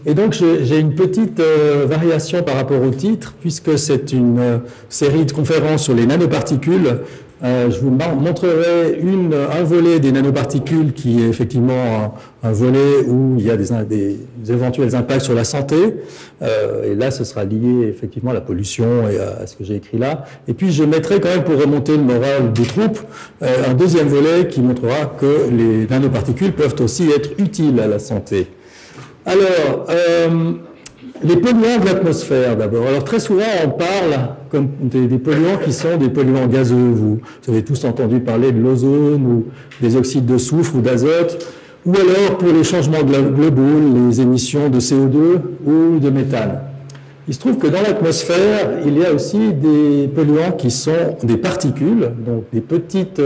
Et donc, j'ai une petite variation par rapport au titre, puisque c'est une série de conférences sur les nanoparticules. Je vous montrerai un volet des nanoparticules qui est effectivement un volet où il y a des éventuels impacts sur la santé. Et là, ce sera lié effectivement à la pollution et à ce que j'ai écrit là. Et puis, je mettrai quand même, pour remonter le moral des troupes, un deuxième volet qui montrera que les nanoparticules peuvent aussi être utiles à la santé. Alors, les polluants de l'atmosphère d'abord. Alors très souvent on parle comme des polluants qui sont des polluants gazeux. Vous avez tous entendu parler de l'ozone ou des oxydes de soufre ou d'azote, ou alors pour les changements globaux, les émissions de CO2 ou de méthane. Il se trouve que dans l'atmosphère, il y a aussi des polluants qui sont des particules, donc des petites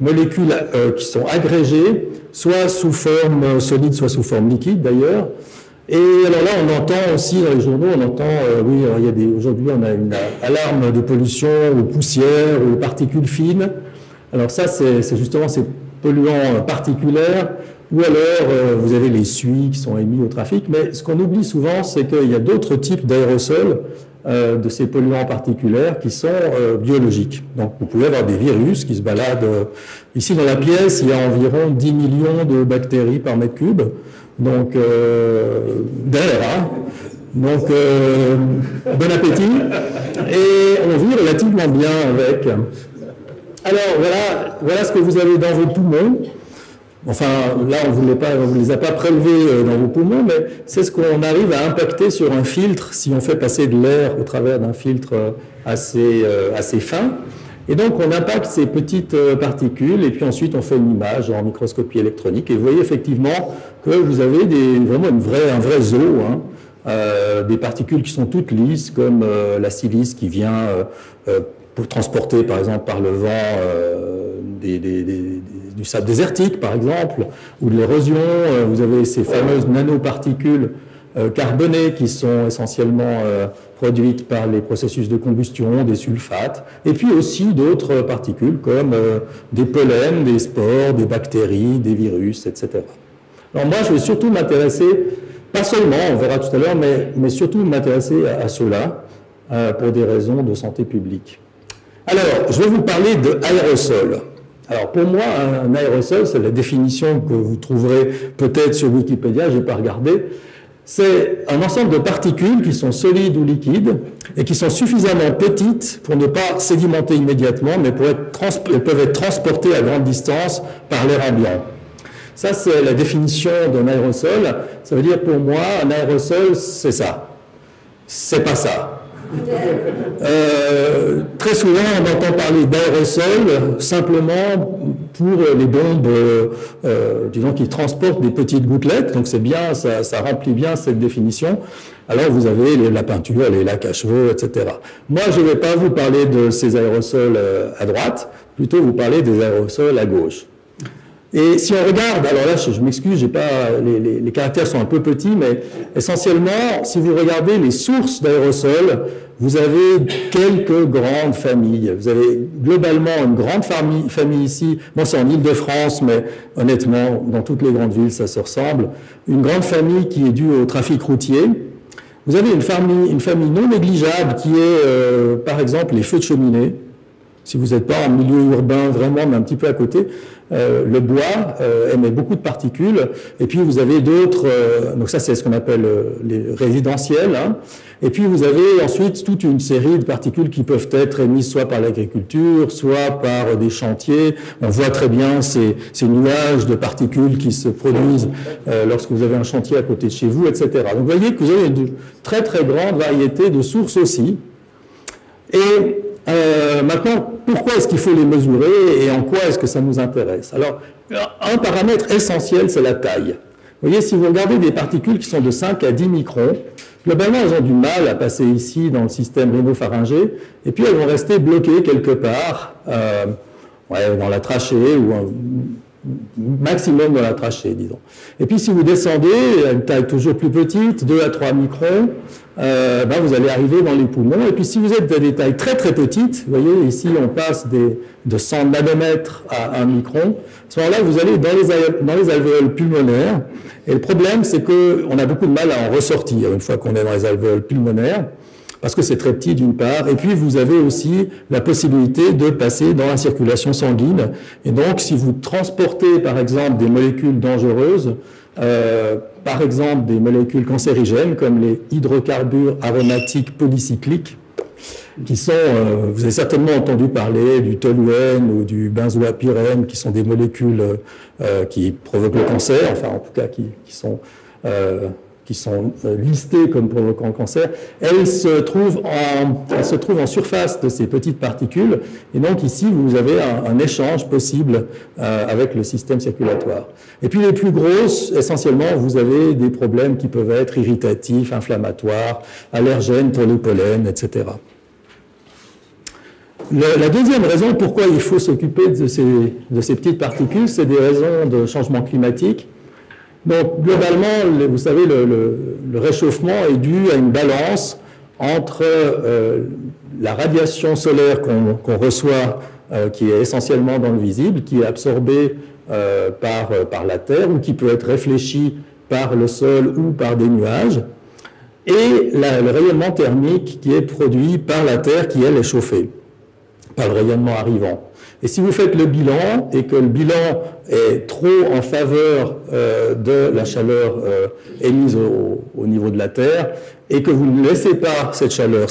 molécules qui sont agrégées, soit sous forme solide, soit sous forme liquide d'ailleurs. Et alors là, on entend aussi dans les journaux, on entend, oui, aujourd'hui on a une alarme de pollution aux poussières, aux particules fines. Alors ça, c'est justement ces polluants particulaires, ou alors vous avez les suies qui sont émis au trafic. Mais ce qu'on oublie souvent, c'est qu'il y a d'autres types d'aérosols de ces polluants particulaires qui sont biologiques. Donc vous pouvez avoir des virus qui se baladent. Ici dans la pièce, il y a environ 10 millions de bactéries par mètre cube. Donc, d'air, hein. Donc, bon appétit. Et on vit relativement bien avec. Alors, voilà ce que vous avez dans vos poumons. Enfin, là, on vous les a pas prélevés dans vos poumons, mais c'est ce qu'on arrive à impacter sur un filtre si on fait passer de l'air au travers d'un filtre assez fin. Et donc, on impacte ces petites particules et puis ensuite, on fait une image en microscopie électronique. Et vous voyez effectivement que vous avez vraiment un vrai zoo, hein, des particules qui sont toutes lisses, comme la silice qui vient pour transporter, par exemple, par le vent du sable désertique, par exemple, ou de l'érosion. Vous avez ces fameuses nanoparticules carbonées qui sont essentiellement produites par les processus de combustion, des sulfates, et puis aussi d'autres particules comme des pollens, des spores, des bactéries, des virus, etc. Alors moi, je vais surtout m'intéresser, pas seulement, on verra tout à l'heure, mais surtout m'intéresser à cela pour des raisons de santé publique. Alors, je vais vous parler d'aérosol. Alors pour moi, un aérosol, c'est la définition que vous trouverez peut-être sur Wikipédia, je n'ai pas regardé. C'est un ensemble de particules qui sont solides ou liquides et qui sont suffisamment petites pour ne pas sédimenter immédiatement, mais elles peuvent être transportées à grande distance par l'air ambiant. Ça, c'est la définition d'un aérosol. Ça veut dire pour moi, un aérosol, c'est ça. C'est pas ça. Très souvent, on entend parler d'aérosol simplement pour les bombes, disons, qui transportent des petites gouttelettes. Donc c'est bien, ça remplit bien cette définition. Alors vous avez la peinture, les lacs à cheveux, etc. Moi, je ne vais pas vous parler de ces aérosols à droite, plutôt vous parler des aérosols à gauche. Et si on regarde, alors là, je m'excuse, les caractères sont un peu petits, mais essentiellement, si vous regardez les sources d'aérosols, vous avez quelques grandes familles. Vous avez globalement une grande famille ici. Bon, c'est en Île-de-France, mais honnêtement, dans toutes les grandes villes, ça se ressemble. Une grande famille qui est due au trafic routier. Vous avez une famille non négligeable qui est, par exemple, les feux de cheminée. Si vous n'êtes pas en milieu urbain vraiment, mais un petit peu à côté, le bois émet beaucoup de particules. Et puis vous avez d'autres, donc ça c'est ce qu'on appelle les résidentiels. Hein. Et puis vous avez ensuite toute une série de particules qui peuvent être émises soit par l'agriculture, soit par des chantiers. On voit très bien ces nuages de particules qui se produisent lorsque vous avez un chantier à côté de chez vous, etc. Donc vous voyez que vous avez une très très grande variété de sources aussi. Et maintenant, pourquoi est-ce qu'il faut les mesurer et en quoi est-ce que ça nous intéresse? Alors, un paramètre essentiel, c'est la taille. Vous voyez, si vous regardez des particules qui sont de 5 à 10 microns, globalement, elles ont du mal à passer ici dans le système rhinopharyngé, et puis elles vont rester bloquées quelque part, dans la trachée ou maximum dans la trachée, disons. Et puis si vous descendez à une taille toujours plus petite, 2 à 3 microns, vous allez arriver dans les poumons. Et puis si vous êtes à des tailles très très petites, vous voyez ici on passe de 100 nanomètres à 1 micron, à ce moment-là vous allez dans les alvéoles pulmonaires. Et le problème c'est qu'on a beaucoup de mal à en ressortir une fois qu'on est dans les alvéoles pulmonaires, parce que c'est très petit d'une part, et puis vous avez aussi la possibilité de passer dans la circulation sanguine. Et donc, si vous transportez, par exemple, des molécules dangereuses, par exemple des molécules cancérigènes, comme les hydrocarbures aromatiques polycycliques, qui sont, vous avez certainement entendu parler du toluène ou du benzoapyrène, qui sont des molécules qui provoquent le cancer, enfin en tout cas qui sont listées comme provoquant le cancer, elles se trouvent en surface de ces petites particules, et donc ici vous avez un échange possible avec le système circulatoire. Et puis les plus grosses, essentiellement, vous avez des problèmes qui peuvent être irritatifs, inflammatoires, allergènes pour les pollens, etc. La deuxième raison pourquoi il faut s'occuper de ces petites particules, c'est des raisons de changement climatique. Donc, globalement, vous savez, le réchauffement est dû à une balance entre la radiation solaire qu'on reçoit, qui est essentiellement dans le visible, qui est absorbée par la Terre, ou qui peut être réfléchie par le sol ou par des nuages, et le rayonnement thermique qui est produit par la Terre, qui, elle, est chauffée par le rayonnement arrivant. Et si vous faites le bilan, et que le bilan est trop en faveur de la chaleur émise au niveau de la Terre, et que vous ne laissez pas cette chaleur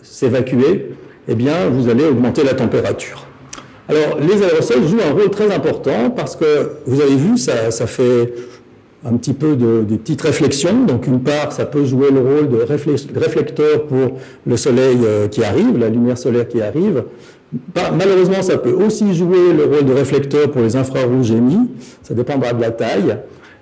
s'évacuer, eh bien, vous allez augmenter la température. Alors, les aérosols jouent un rôle très important, parce que, vous avez vu, ça fait un petit peu des petites réflexions. Donc, une part, ça peut jouer le rôle de réflecteur pour le soleil qui arrive, la lumière solaire qui arrive. Malheureusement, ça peut aussi jouer le rôle de réflecteur pour les infrarouges émis. Ça dépendra de la taille.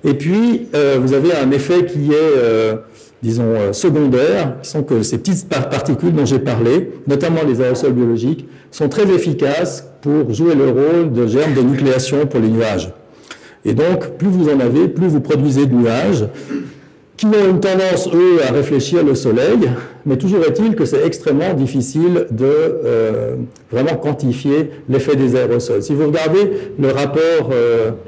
Et puis, vous avez un effet qui est, disons, secondaire, qui sont que ces petites particules dont j'ai parlé, notamment les aérosols biologiques, sont très efficaces pour jouer le rôle de germe de nucléation pour les nuages. Et donc, plus vous en avez, plus vous produisez de nuages qui ont une tendance, eux, à réfléchir le soleil, mais toujours est-il que c'est extrêmement difficile de vraiment quantifier l'effet des aérosols. Si vous regardez le rapport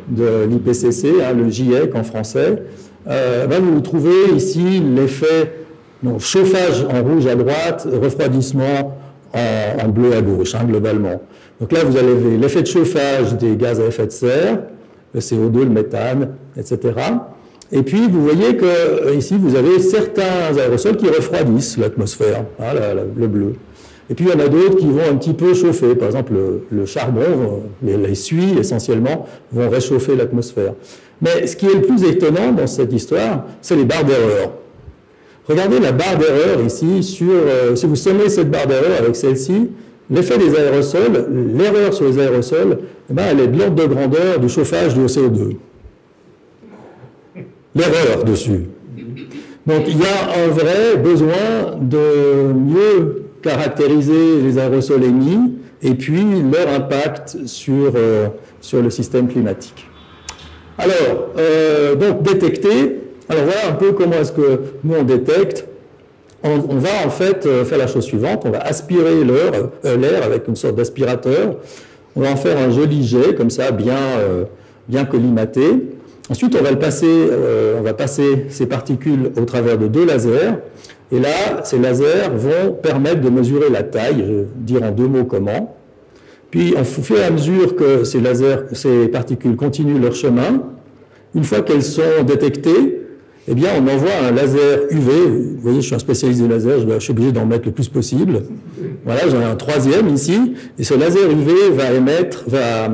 de l'IPCC, le GIEC en français, vous trouvez ici l'effet chauffage en rouge à droite, refroidissement en bleu à gauche, globalement. Donc là, vous avez l'effet de chauffage des gaz à effet de serre, le CO2, le méthane, etc. Et puis, vous voyez que ici, vous avez certains aérosols qui refroidissent l'atmosphère, le bleu. Et puis, il y en a d'autres qui vont un petit peu chauffer. Par exemple, le charbon, les suies, essentiellement, vont réchauffer l'atmosphère. Mais ce qui est le plus étonnant dans cette histoire, c'est les barres d'erreur. Regardez la barre d'erreur ici, si vous sommez cette barre d'erreur avec celle-ci, l'effet des aérosols, l'erreur sur les aérosols, elle est de l'ordre de grandeur du chauffage du CO2. L'erreur dessus. Donc il y a un vrai besoin de mieux caractériser les aérosols émis et puis leur impact sur le système climatique. Alors, donc détecter, alors voilà un peu comment est-ce que nous on détecte. On va en fait faire la chose suivante, on va aspirer l'air avec une sorte d'aspirateur, on va en faire un joli jet, comme ça, bien collimaté. Ensuite, on va passer ces particules au travers de 2 lasers, et là, ces lasers vont permettre de mesurer la taille, je vais dire en 2 mots comment. Puis, au fur et à mesure que ces particules continuent leur chemin, une fois qu'elles sont détectées, eh bien, on envoie un laser UV. Vous voyez, je suis un spécialiste des lasers, je suis obligé d'en mettre le plus possible. Voilà, j'en ai un 3e ici. Et ce laser UV va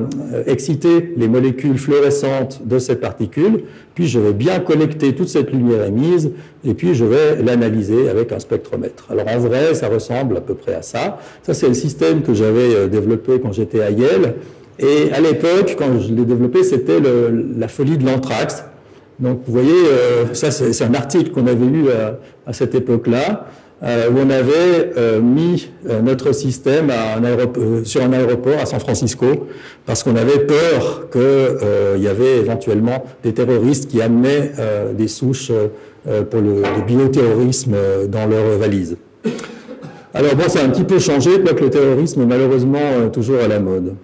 exciter les molécules fluorescentes de cette particule. Puis, je vais bien collecter toute cette lumière émise. Et puis, je vais l'analyser avec un spectromètre. Alors, en vrai, ça ressemble à peu près à ça. Ça, c'est le système que j'avais développé quand j'étais à Yale. Et à l'époque, quand je l'ai développé, c'était la folie de l'anthrax. Donc, vous voyez, ça, c'est un article qu'on avait lu à cette époque-là. où on avait mis notre système sur un aéroport à San Francisco, parce qu'on avait peur qu'il y avait éventuellement des terroristes qui amenaient des souches pour le bioterrorisme dans leurs valises. Alors bon, ça a un petit peu changé, quoique le terrorisme est malheureusement toujours à la mode.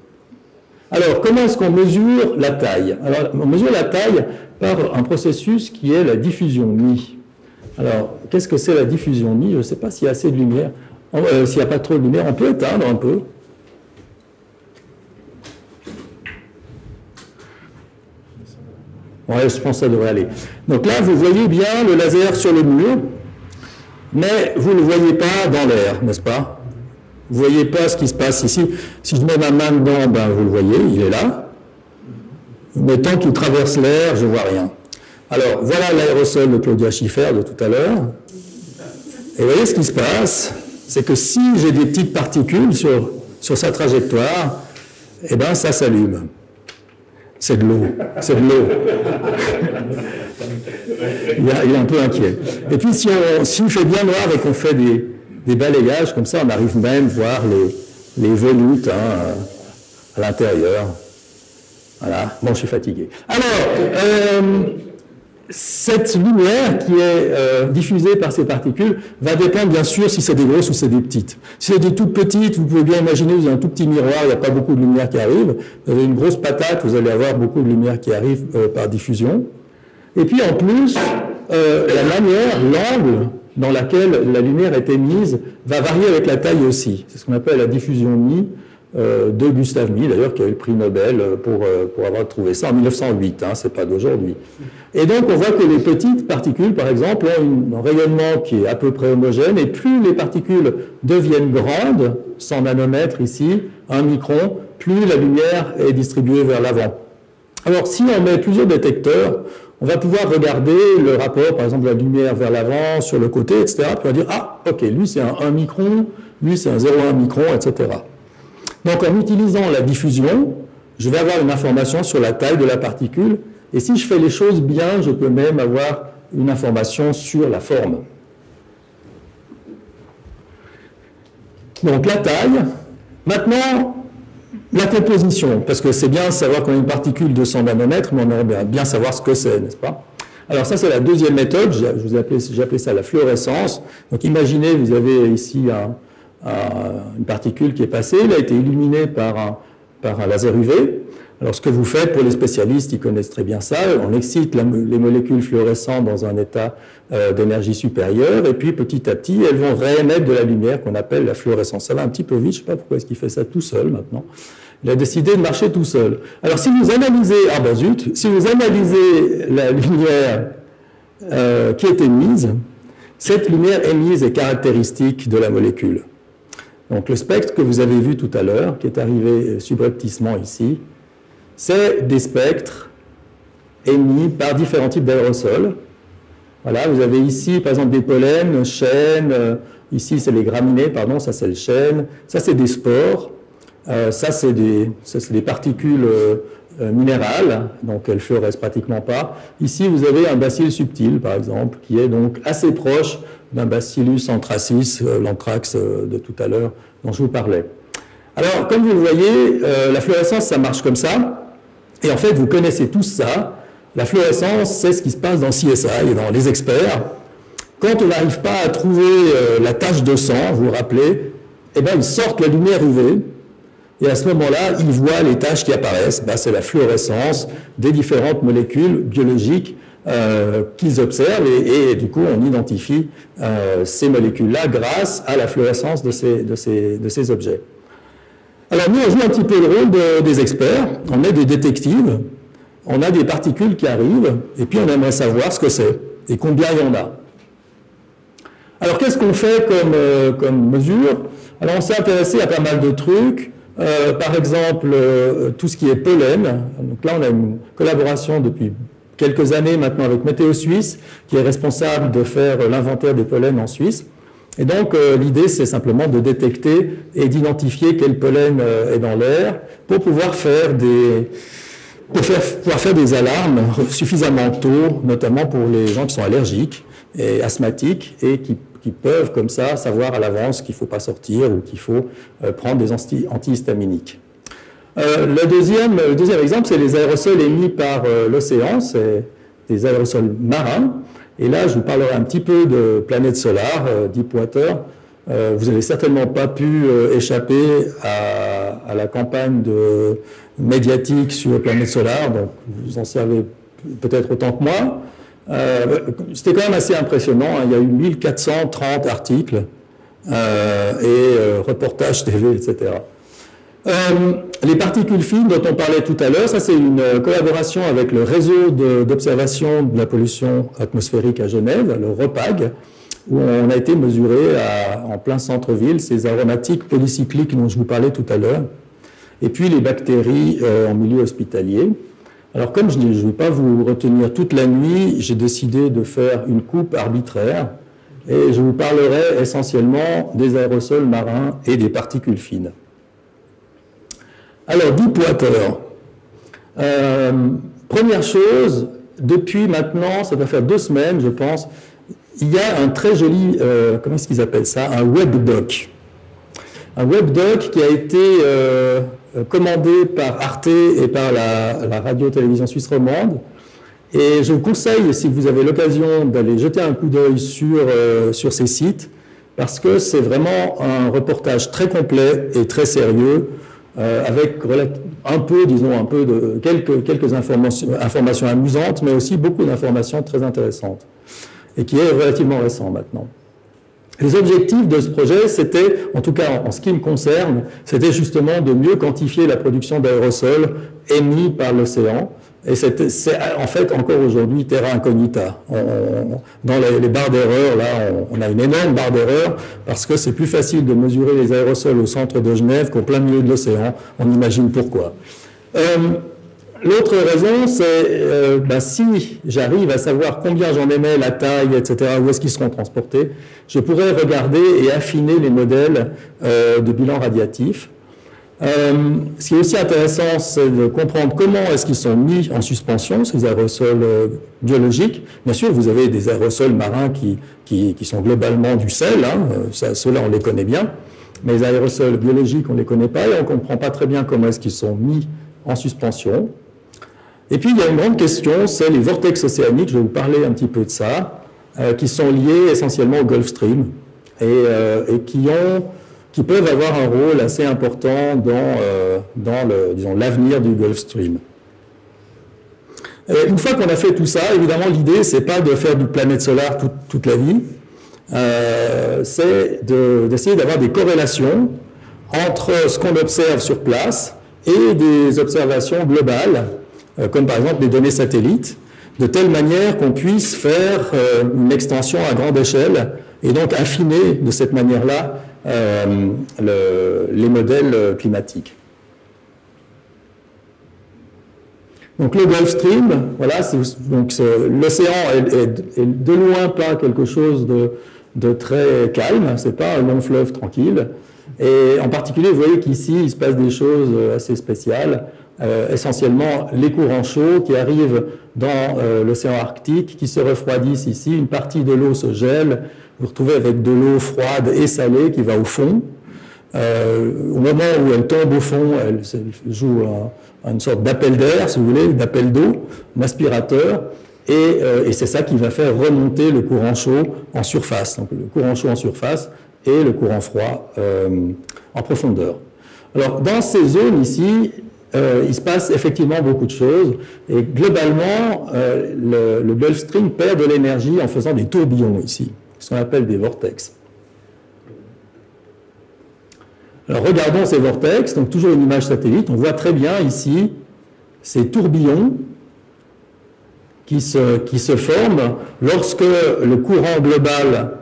Alors, comment est-ce qu'on mesure la taille? Alors, on mesure la taille par un processus qui est la diffusion Ni. Alors, qu'est-ce que c'est la diffusion Ni? Je ne sais pas s'il y a assez de lumière. S'il n'y a pas trop de lumière, on peut éteindre un peu. Ouais, je pense que ça devrait aller. Donc là, vous voyez bien le laser sur le mur, mais vous ne le voyez pas dans l'air, n'est-ce pas? Vous ne voyez pas ce qui se passe ici. Si je mets ma main dedans, ben, vous le voyez, il est là. Mais tant qu'il traverse l'air, je ne vois rien. Alors, voilà l'aérosol de Claudia Schiffer de tout à l'heure. Et vous voyez ce qui se passe, c'est que si j'ai des petites particules sur sa trajectoire, eh ben, ça s'allume. C'est de l'eau. C'est de l'eau. Il est un peu inquiet. Et puis, si il fait bien noir et qu'on fait des balayages comme ça, on arrive même à voir les volutes à l'intérieur. Voilà. Bon, je suis fatigué. Alors, cette lumière qui est diffusée par ces particules va dépendre bien sûr si c'est des grosses ou c'est des petites. Si c'est des toutes petites, vous pouvez bien imaginer, vous avez un tout petit miroir, il n'y a pas beaucoup de lumière qui arrive. Vous avez une grosse patate, vous allez avoir beaucoup de lumière qui arrive par diffusion. Et puis en plus, la manière, l'angle dans laquelle la lumière est émise va varier avec la taille aussi. C'est ce qu'on appelle la diffusion Ni de Gustav Mie, d'ailleurs, qui a eu le prix Nobel pour avoir trouvé ça en 1908, hein, c'est pas d'aujourd'hui. Et donc, on voit que les petites particules, par exemple, ont un rayonnement qui est à peu près homogène, et plus les particules deviennent grandes, 100 nanomètres ici, 1 micron, plus la lumière est distribuée vers l'avant. Alors, si on met plusieurs détecteurs, on va pouvoir regarder le rapport, par exemple, de la lumière vers l'avant, sur le côté, etc. Puis on va dire, ah, ok, lui c'est un 1 micron, lui c'est un 0,1 micron, etc. Donc, en utilisant la diffusion, je vais avoir une information sur la taille de la particule, et si je fais les choses bien, je peux même avoir une information sur la forme. Donc, la taille. Maintenant, la composition, parce que c'est bien de savoir qu'on a une particule de 100 nanomètres, mais on aimerait bien savoir ce que c'est, n'est-ce pas? Alors ça, c'est la deuxième méthode, j'ai appelé ça la fluorescence. Donc imaginez, vous avez ici une particule qui est passée, elle a été illuminée par un laser UV. Alors ce que vous faites, pour les spécialistes, ils connaissent très bien ça, on excite les molécules fluorescentes dans un état d'énergie supérieure, et puis petit à petit, elles vont réémettre de la lumière qu'on appelle la fluorescence. Ça va un petit peu vite, je ne sais pas pourquoi est-ce qu'il fait ça tout seul maintenant. Il a décidé de marcher tout seul. Alors si vous analysez, ah ben zut, si vous analysez la lumière qui est émise, cette lumière émise est caractéristique de la molécule. Donc le spectre que vous avez vu tout à l'heure, qui est arrivé subrepticement ici, c'est des spectres émis par différents types d'aérosols. Voilà, vous avez ici par exemple des pollens, chênes, ici c'est les graminées, pardon, ça c'est le chêne, ça c'est des spores. Ça, c'est des particules minérales, donc elles ne fluorescent pratiquement pas. Ici, vous avez un bacille subtil, par exemple, qui est donc assez proche d'un Bacillus anthracis, l'anthrax de tout à l'heure, dont je vous parlais. Alors, comme vous le voyez, la fluorescence, ça marche comme ça. Et en fait, vous connaissez tous ça. La fluorescence, c'est ce qui se passe dans CSI et dans les experts. Quand on n'arrive pas à trouver la tache de sang, vous vous rappelez, eh bien, ils sortent la lumière UV. Et à ce moment-là, ils voient les taches qui apparaissent. Ben, c'est la fluorescence des différentes molécules biologiques qu'ils observent. Et du coup, on identifie ces molécules-là grâce à la fluorescence de ces objets. Alors nous, on joue un petit peu le rôle des experts. On est des détectives. On a des particules qui arrivent. Et puis, on aimerait savoir ce que c'est et combien il y en a. Alors, qu'est-ce qu'on fait comme mesure? Alors, on s'est intéressé à pas mal de trucs. Par exemple, tout ce qui est pollen. Donc là, on a une collaboration depuis quelques années maintenant avec Météo Suisse, qui est responsable de faire l'inventaire des pollens en Suisse. Et donc, l'idée, c'est simplement de détecter et d'identifier quel pollen est dans l'air pour pouvoir faire des alarmes suffisamment tôt, notamment pour les gens qui sont allergiques et asthmatiques et qui qui peuvent comme ça savoir à l'avance qu'il ne faut pas sortir ou qu'il faut prendre des antihistaminiques. Le deuxième exemple, c'est les aérosols émis par l'océan, c'est des aérosols marins. Et là, je vous parlerai un petit peu de planètes solaires, Deepwater. Vous n'avez certainement pas pu échapper à la campagne médiatique sur planètes solaires, donc vous en savez peut-être autant que moi. C'était quand même assez impressionnant, hein. Il y a eu 1430 articles et reportages TV, etc. Les particules fines dont on parlait tout à l'heure, ça c'est une collaboration avec le réseau d'observation de la pollution atmosphérique à Genève, le REPAG, où on a été mesuré en plein centre-ville ces aromatiques polycycliques dont je vous parlais tout à l'heure, et puis les bactéries en milieu hospitalier. Alors comme je ne vais pas vous retenir toute la nuit, j'ai décidé de faire une coupe arbitraire, et je vous parlerai essentiellement des aérosols marins et des particules fines. Alors, Deepwater. Première chose, depuis maintenant, ça doit faire 2 semaines, je pense, il y a un très joli, comment est-ce qu'ils appellent ça, un webdoc. Un webdoc qui a été commandé par Arte et par la radio-télévision suisse romande. Et je vous conseille, si vous avez l'occasion, d'aller jeter un coup d'œil sur ces sites, parce que c'est vraiment un reportage très complet et très sérieux, avec un peu de quelques informations amusantes, mais aussi beaucoup d'informations très intéressantes, et qui est relativement récent maintenant. Les objectifs de ce projet, c'était, en tout cas en ce qui me concerne, c'était justement de mieux quantifier la production d'aérosols émis par l'océan. Et c'est en fait encore aujourd'hui terra incognita. Dans les barres d'erreur, là, on a une énorme barre d'erreur parce que c'est plus facile de mesurer les aérosols au centre de Genève qu'au plein milieu de l'océan. On imagine pourquoi. L'autre raison, c'est si j'arrive à savoir combien j'en émets, la taille, etc., où est-ce qu'ils seront transportés, je pourrais regarder et affiner les modèles de bilan radiatif. Ce qui est aussi intéressant, c'est de comprendre comment est-ce qu'ils sont mis en suspension, ces aérosols biologiques. Bien sûr, vous avez des aérosols marins qui sont globalement du sel, hein, ceux-là on les connaît bien, mais les aérosols biologiques on ne les connaît pas et on ne comprend pas très bien comment est-ce qu'ils sont mis en suspension. Et puis il y a une grande question, c'est les vortex océaniques, je vais vous parler un petit peu de ça, qui sont liés essentiellement au Gulf Stream et qui peuvent avoir un rôle assez important dans l'avenir du Gulf Stream. Une fois qu'on a fait tout ça, évidemment, l'idée, c'est pas de faire du planète solaire toute la vie, c'est d'essayer d'avoir des corrélations entre ce qu'on observe sur place et des observations globales, comme par exemple des données satellites, de telle manière qu'on puisse faire une extension à grande échelle et donc affiner de cette manière-là les modèles climatiques. Donc le Gulf Stream, voilà, l'océan est de loin pas quelque chose de très calme, c'est pas un long fleuve tranquille. Et en particulier, vous voyez qu'ici, il se passe des choses assez spéciales. Essentiellement, les courants chauds qui arrivent dans l'océan Arctique, qui se refroidissent ici. Une partie de l'eau se gèle. Vous vous retrouvez avec de l'eau froide et salée qui va au fond. Au moment où elle tombe au fond, elle joue une sorte d'appel d'air, si vous voulez, d'appel d'eau, un aspirateur. Et c'est ça qui va faire remonter le courant chaud en surface. Donc le courant chaud en surface et le courant froid en profondeur. Alors dans ces zones ici, il se passe effectivement beaucoup de choses et globalement le Gulf Stream perd de l'énergie en faisant des tourbillons ici, ce qu'on appelle des vortex. Alors regardons ces vortex, donc toujours une image satellite, on voit très bien ici ces tourbillons qui se forment lorsque le courant global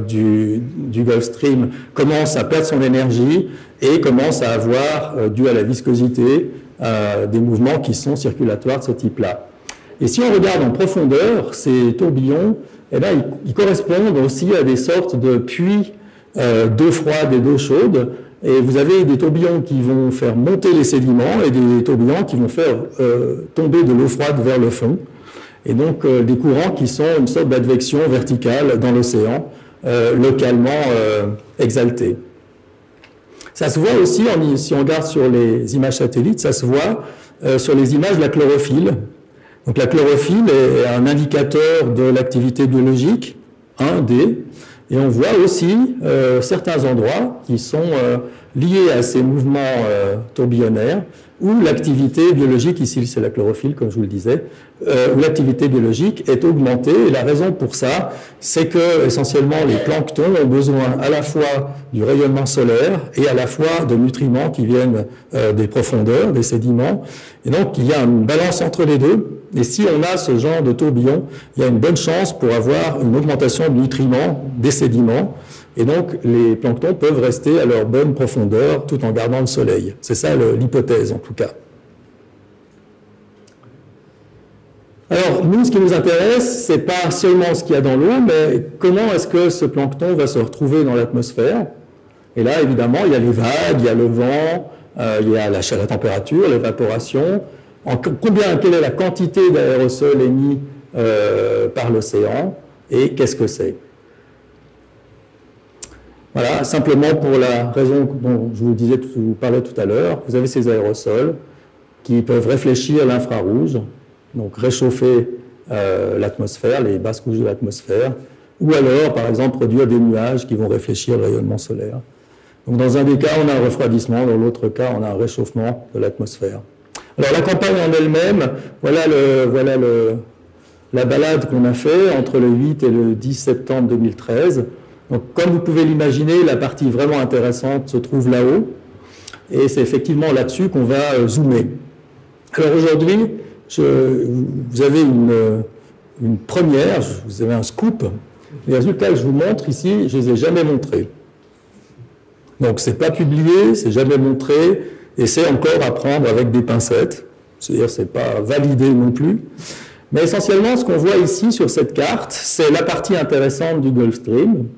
du Gulf Stream commence à perdre son énergie et commence à avoir, dû à la viscosité, des mouvements qui sont circulatoires de ce type-là. Et si on regarde en profondeur, ces tourbillons, eh bien, ils correspondent aussi à des sortes de puits d'eau froide et d'eau chaude. Et vous avez des tourbillons qui vont faire monter les sédiments et des tourbillons qui vont faire tomber de l'eau froide vers le fond. Et donc des courants qui sont une sorte d'advection verticale dans l'océan localement exaltés. Ça se voit aussi, si on regarde sur les images satellites, ça se voit sur les images de la chlorophylle. Donc la chlorophylle est un indicateur de l'activité biologique, 1D, et on voit aussi certains endroits qui sont liés à ces mouvements tourbillonnaires, où l'activité biologique, ici c'est la chlorophylle comme je vous le disais, où l'activité biologique est augmentée. Et la raison pour ça, c'est que essentiellement les planctons ont besoin à la fois du rayonnement solaire et à la fois de nutriments qui viennent des profondeurs, des sédiments. Et donc il y a une balance entre les deux. Et si on a ce genre de tourbillon, il y a une bonne chance pour avoir une augmentation de nutriments des sédiments. Et donc, les planctons peuvent rester à leur bonne profondeur tout en gardant le soleil. C'est ça l'hypothèse, en tout cas. Alors, nous, ce qui nous intéresse, c'est pas seulement ce qu'il y a dans l'eau, mais comment est-ce que ce plancton va se retrouver dans l'atmosphère. Et là, évidemment, il y a les vagues, il y a le vent, il y a la température, l'évaporation. Quelle est la quantité d'aérosols émis par l'océan et qu'est-ce que c'est? Voilà, simplement pour la raison dont je vous parlais tout à l'heure, vous avez ces aérosols qui peuvent réfléchir l'infrarouge, donc réchauffer l'atmosphère, les basses couches de l'atmosphère, ou alors, par exemple, produire des nuages qui vont réfléchir le rayonnement solaire. Donc, dans un des cas, on a un refroidissement, dans l'autre cas, on a un réchauffement de l'atmosphère. Alors, la campagne en elle-même, voilà la balade qu'on a fait entre le 8 et le 10 septembre 2013. Donc, comme vous pouvez l'imaginer, la partie vraiment intéressante se trouve là-haut, et c'est effectivement là-dessus qu'on va zoomer. Alors aujourd'hui, vous avez une première, vous avez un scoop. Les résultats que je vous montre ici, je ne les ai jamais montrés. Donc, ce n'est pas publié, c'est jamais montré, et c'est encore à prendre avec des pincettes. C'est-à-dire, ce n'est pas validé non plus. Mais essentiellement, ce qu'on voit ici sur cette carte, c'est la partie intéressante du Gulf Stream.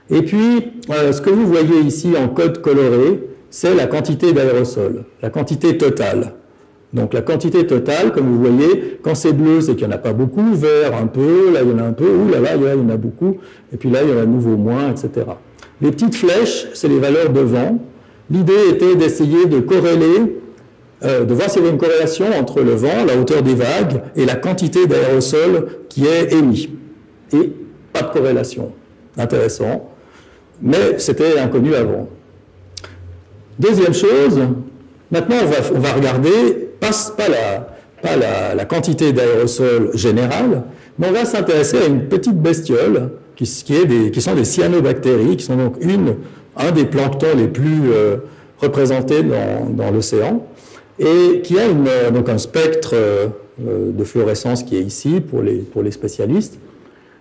Et puis, ce que vous voyez ici en code coloré, c'est la quantité d'aérosols, la quantité totale. Donc la quantité totale, comme vous voyez, quand c'est bleu, c'est qu'il n'y en a pas beaucoup, vert un peu, là il y en a un peu, ou là il y en a beaucoup, et puis là il y en a à nouveau moins, etc. Les petites flèches, c'est les valeurs de vent. L'idée était d'essayer de corréler, de voir s'il y avait une corrélation entre le vent, la hauteur des vagues, et la quantité d'aérosols qui est émis. Et pas de corrélation. Intéressant. Mais c'était inconnu avant. Deuxième chose, maintenant on va regarder, pas la quantité d'aérosols générale, mais on va s'intéresser à une petite bestiole qui sont des cyanobactéries, qui sont donc un des planctons les plus représentés dans l'océan, et qui a donc un spectre de fluorescence qui est ici pour les spécialistes.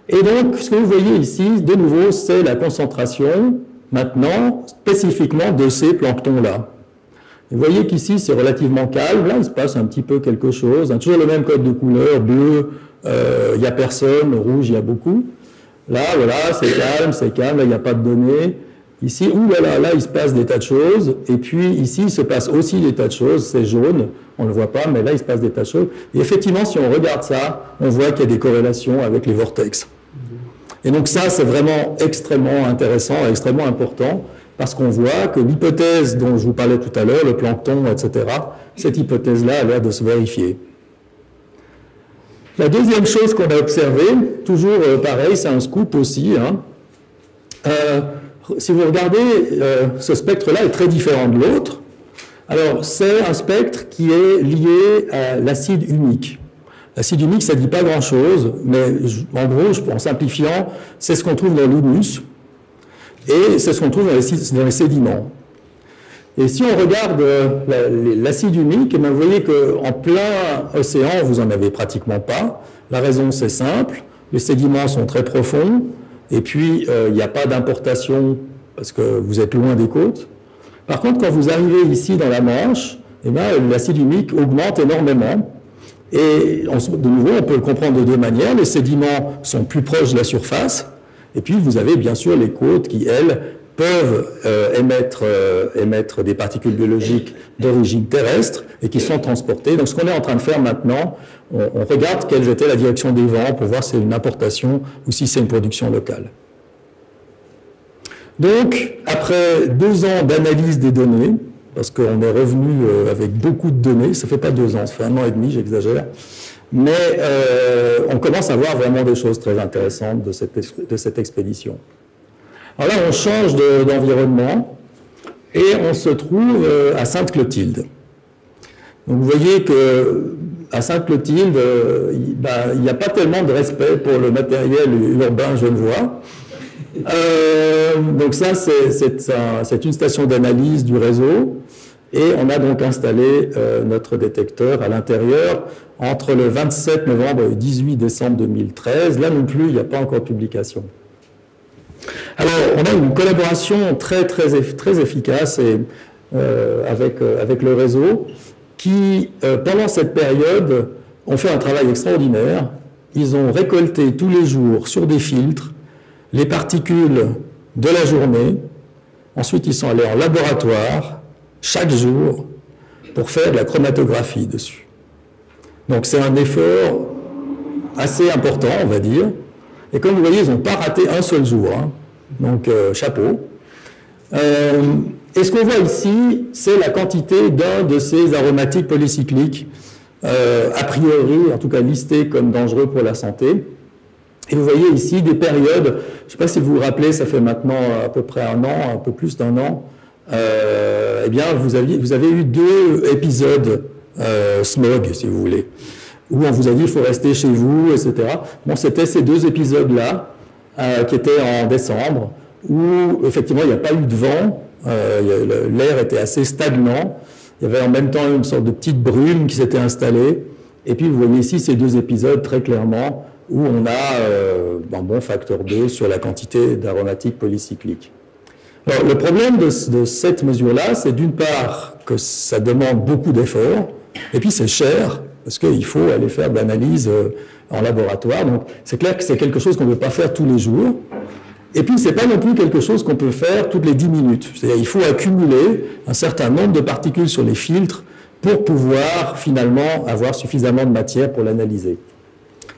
Et donc, ce que vous voyez ici, de nouveau, c'est la concentration, maintenant, spécifiquement de ces planctons-là. Vous voyez qu'ici, c'est relativement calme. Là, il se passe un petit peu quelque chose. Toujours le même code de couleur. Bleu, il n'y a personne. Rouge, il y a beaucoup. Là, voilà, c'est calme. Là, il n'y a pas de données. Ici, là, il se passe des tas de choses. Et puis, ici, il se passe aussi des tas de choses. C'est jaune. On ne le voit pas, mais là, il se passe des tas de choses. Et effectivement, si on regarde ça, on voit qu'il y a des corrélations avec les vortex. Et donc ça, c'est vraiment extrêmement intéressant, extrêmement important, parce qu'on voit que l'hypothèse dont je vous parlais tout à l'heure, le plancton, etc., cette hypothèse-là a l'air de se vérifier. La deuxième chose qu'on a observée, toujours pareil, c'est un scoop aussi. Si vous regardez, ce spectre-là est très différent de l'autre. Alors, c'est un spectre qui est lié à l'acide humique. L'acide humique, ça ne dit pas grand-chose, mais en gros, en simplifiant, c'est ce qu'on trouve dans l'humus et c'est ce qu'on trouve dans les sédiments. Et si on regarde l'acide humique, vous voyez qu'en plein océan, vous n'en avez pratiquement pas. La raison, c'est simple, les sédiments sont très profonds et puis il n'y a pas d'importation parce que vous êtes loin des côtes. Par contre, quand vous arrivez ici dans la Manche, l'acide humique augmente énormément. Et de nouveau, on peut le comprendre de deux manières. Les sédiments sont plus proches de la surface. Et puis, vous avez bien sûr les côtes qui, elles, peuvent émettre des particules biologiques d'origine terrestre et qui sont transportées. Donc, ce qu'on est en train de faire maintenant, on regarde quelle était la direction des vents pour voir si c'est une importation ou si c'est une production locale. Donc, après 2 ans d'analyse des données, parce qu'on est revenu avec beaucoup de données, ça ne fait pas 2 ans, ça fait 1 an et demi, j'exagère, mais on commence à voir vraiment des choses très intéressantes de cette expédition. Alors là, on change d'environnement et on se trouve à Sainte-Clotilde. Donc vous voyez qu'à Sainte-Clotilde, il n'y a pas tellement de respect pour le matériel urbain genevois. Donc ça, c'est une station d'analyse du réseau. Et on a donc installé notre détecteur à l'intérieur entre le 27 novembre et le 18 décembre 2013. Là non plus, il n'y a pas encore de publication. Alors, on a une collaboration très efficace avec le réseau qui, pendant cette période, ont fait un travail extraordinaire. Ils ont récolté tous les jours sur des filtres les particules de la journée. Ensuite, ils sont allés en laboratoire chaque jour pour faire de la chromatographie dessus. Donc c'est un effort assez important, on va dire. Et comme vous voyez, ils n'ont pas raté un seul jour. Hein. Donc chapeau. Et ce qu'on voit ici, c'est la quantité d'un de ces aromatiques polycycliques, a priori, en tout cas listés comme dangereux pour la santé. Et vous voyez ici des périodes, je ne sais pas si vous vous rappelez, ça fait maintenant à peu près 1 an, un peu plus d'1 an, eh bien vous avez eu 2 épisodes smog, si vous voulez, où on vous a dit il faut rester chez vous, etc. Bon, c'était ces 2 épisodes-là, qui étaient en décembre, où effectivement il n'y a pas eu de vent, l'air était assez stagnant, il y avait en même temps une sorte de petite brume qui s'était installée, et puis vous voyez ici ces 2 épisodes très clairement, où on a un bon facteur 2 sur la quantité d'aromatiques polycycliques. Alors, le problème de cette mesure-là, c'est d'une part que ça demande beaucoup d'efforts, et puis c'est cher, parce qu'il faut aller faire de l'analyse en laboratoire. Donc, c'est clair que c'est quelque chose qu'on ne peut pas faire tous les jours. Et puis, ce n'est pas non plus quelque chose qu'on peut faire toutes les 10 minutes. C'est-à-dire qu'il faut accumuler un certain nombre de particules sur les filtres pour pouvoir, finalement, avoir suffisamment de matière pour l'analyser.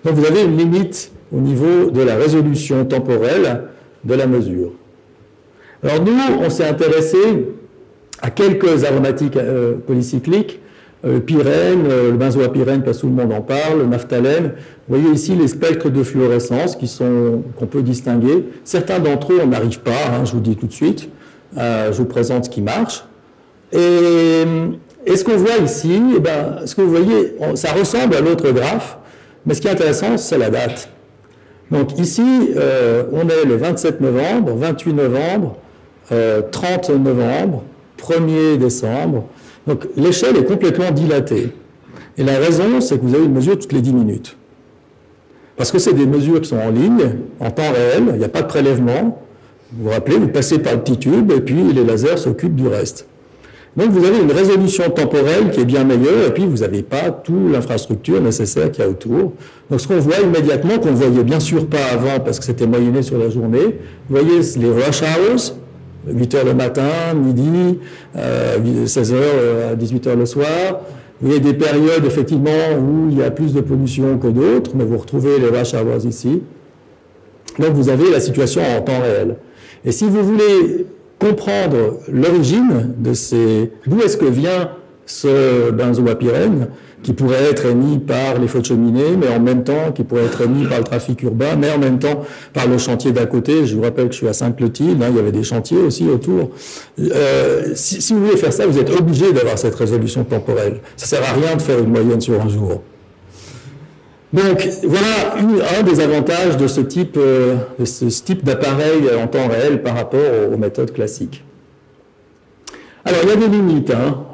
Donc, vous avez une limite au niveau de la résolution temporelle de la mesure. Alors, nous, on s'est intéressé à quelques aromatiques polycycliques, le pyrène, le benzoapyrène, parce que tout le monde en parle, le naphthalène. Vous voyez ici les spectres de fluorescence qu'on peut distinguer. Certains d'entre eux, on n'arrive pas, hein, je vous dis tout de suite. Je vous présente ce qui marche. Et ce qu'on voit ici, eh ben, ce que vous voyez, ça ressemble à l'autre graphe, mais ce qui est intéressant, c'est la date. Donc ici, on est le 27 novembre, 28 novembre, 30 novembre, 1er décembre. Donc l'échelle est complètement dilatée. Et la raison, c'est que vous avez une mesure toutes les 10 minutes. Parce que c'est des mesures qui sont en ligne, en temps réel, il n'y a pas de prélèvement. Vous vous rappelez, vous passez par le petit tube et puis les lasers s'occupent du reste. Donc vous avez une résolution temporelle qui est bien meilleure et puis vous n'avez pas toute l'infrastructure nécessaire qu'il y a autour. Donc ce qu'on voit immédiatement, qu'on ne voyait bien sûr pas avant parce que c'était moyenné sur la journée, vous voyez les rush hours, 8h le matin, midi, 16h à 18h le soir. Vous voyez des périodes effectivement où il y a plus de pollution que d'autres, mais vous retrouvez les rush hours ici. Donc vous avez la situation en temps réel. Et si vous voulez comprendre l'origine de d'où est-ce que vient ce benzoapyrène, qui pourrait être émis par les feux de cheminée, mais en même temps qui pourrait être émis par le trafic urbain, mais en même temps par le chantier d'à côté. Je vous rappelle que je suis à Sainte-Clotilde, hein, il y avait des chantiers aussi autour. Si vous voulez faire ça, vous êtes obligé d'avoir cette résolution temporelle. Ça ne sert à rien de faire une moyenne sur un jour. Donc voilà un des avantages de ce type d'appareil en temps réel par rapport aux méthodes classiques. Alors il y a des limites, hein.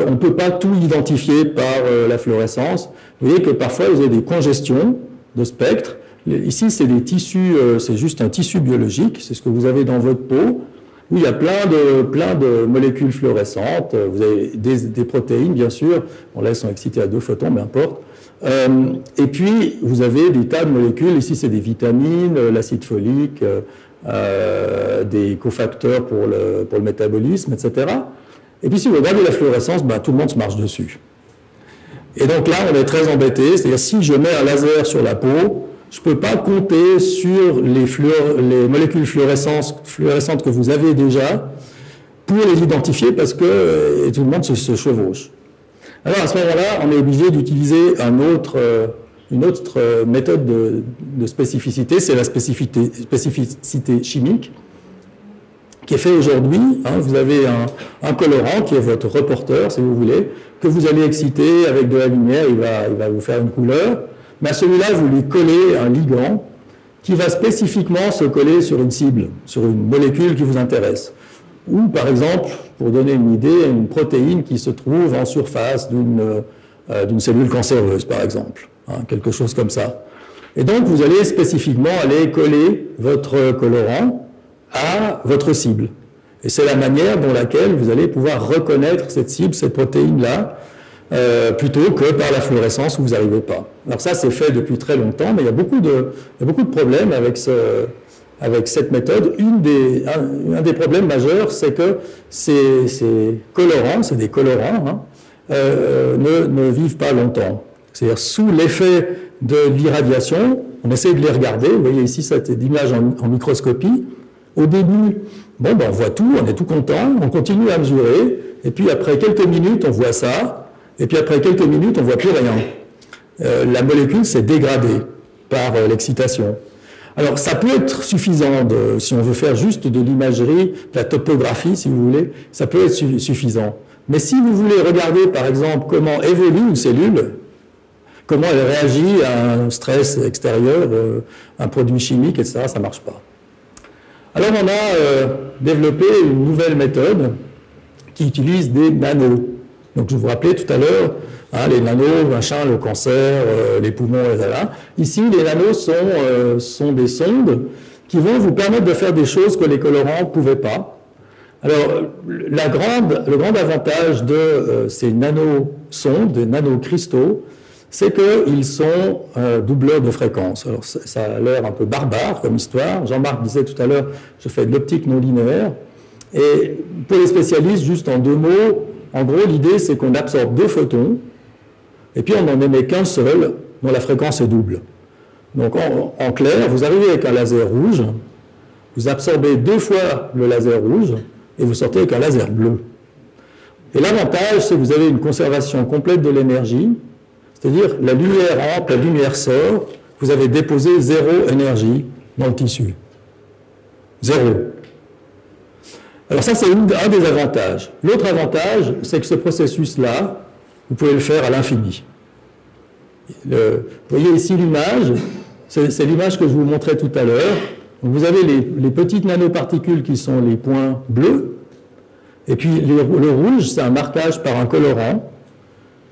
On ne peut pas tout identifier par la fluorescence. Vous voyez que parfois vous avez des congestions de spectres. Ici c'est des tissus, c'est juste un tissu biologique, c'est ce que vous avez dans votre peau, où il y a plein de molécules fluorescentes. Vous avez des protéines bien sûr, bon là elles sont excitées à 2 photons, mais importe. Et puis, vous avez des tas de molécules. Ici, c'est des vitamines, l'acide folique, des cofacteurs pour le métabolisme, etc. Et puis, si vous regardez la fluorescence, ben, tout le monde se marche dessus. Et donc là, on est très embêté. C'est-à-dire, si je mets un laser sur la peau, je ne peux pas compter sur les molécules fluorescentes que vous avez déjà pour les identifier parce que tout le monde se chevauche. Alors à ce moment-là, on est obligé d'utiliser une autre méthode de spécificité, c'est la spécificité chimique, qui est fait aujourd'hui. Vous avez un colorant qui est votre reporter, si vous voulez, que vous allez exciter avec de la lumière, il va vous faire une couleur. Mais à celui-là, vous lui collez un ligand qui va spécifiquement se coller sur une cible, sur une molécule qui vous intéresse. Ou par exemple, pour donner une idée, une protéine qui se trouve en surface d'une cellule cancéreuse, par exemple. Quelque chose comme ça. Et donc, vous allez spécifiquement aller coller votre colorant à votre cible. Et c'est la manière dont laquelle vous allez pouvoir reconnaître cette cible, cette protéine-là, plutôt que par la fluorescence où vous n'arrivez pas. Alors ça, c'est fait depuis très longtemps, mais il y a beaucoup de problèmes avec cette méthode. Un des problèmes majeurs, c'est que ces colorants, c'est des colorants, ne vivent pas longtemps. C'est-à-dire, sous l'effet de l'irradiation, on essaie de les regarder. Vous voyez ici, cette image en microscopie. Au début, on voit tout, on est tout content, on continue à mesurer, et puis après quelques minutes, on voit ça, et puis après quelques minutes, on ne voit plus rien. La molécule s'est dégradée par l'excitation. Alors, ça peut être suffisant, si on veut faire juste de l'imagerie, de la topographie, si vous voulez, ça peut être suffisant. Mais si vous voulez regarder, par exemple, comment évolue une cellule, comment elle réagit à un stress extérieur, un produit chimique, etc., ça ne marche pas. Alors, on a développé une nouvelle méthode qui utilise des nanos. Donc, je vous rappelais tout à l'heure, les nanos, machin, le cancer, les poumons, etc. Ici, les nanos sont des sondes qui vont vous permettre de faire des choses que les colorants ne pouvaient pas. Alors, le grand avantage de ces nanosondes, des nanocristaux, c'est qu'ils sont doubleurs de fréquence. Alors, ça a l'air un peu barbare comme histoire. Jean-Marc disait tout à l'heure, je fais de l'optique non linéaire. Et pour les spécialistes, juste en 2 mots, en gros, l'idée, c'est qu'on absorbe 2 photons, et puis on n'en émet qu'un seul, dont la fréquence est double. Donc, en clair, vous arrivez avec un laser rouge, vous absorbez 2 fois le laser rouge, et vous sortez avec un laser bleu. Et l'avantage, c'est que vous avez une conservation complète de l'énergie, c'est-à-dire la lumière entre, la lumière sort, vous avez déposé 0 énergie dans le tissu. 0. Alors ça, c'est un des avantages. L'autre avantage, c'est que ce processus-là, vous pouvez le faire à l'infini. Vous voyez ici l'image, c'est l'image que je vous montrais tout à l'heure. Vous avez les petites nanoparticules qui sont les points bleus, et puis le rouge, c'est un marquage par un colorant.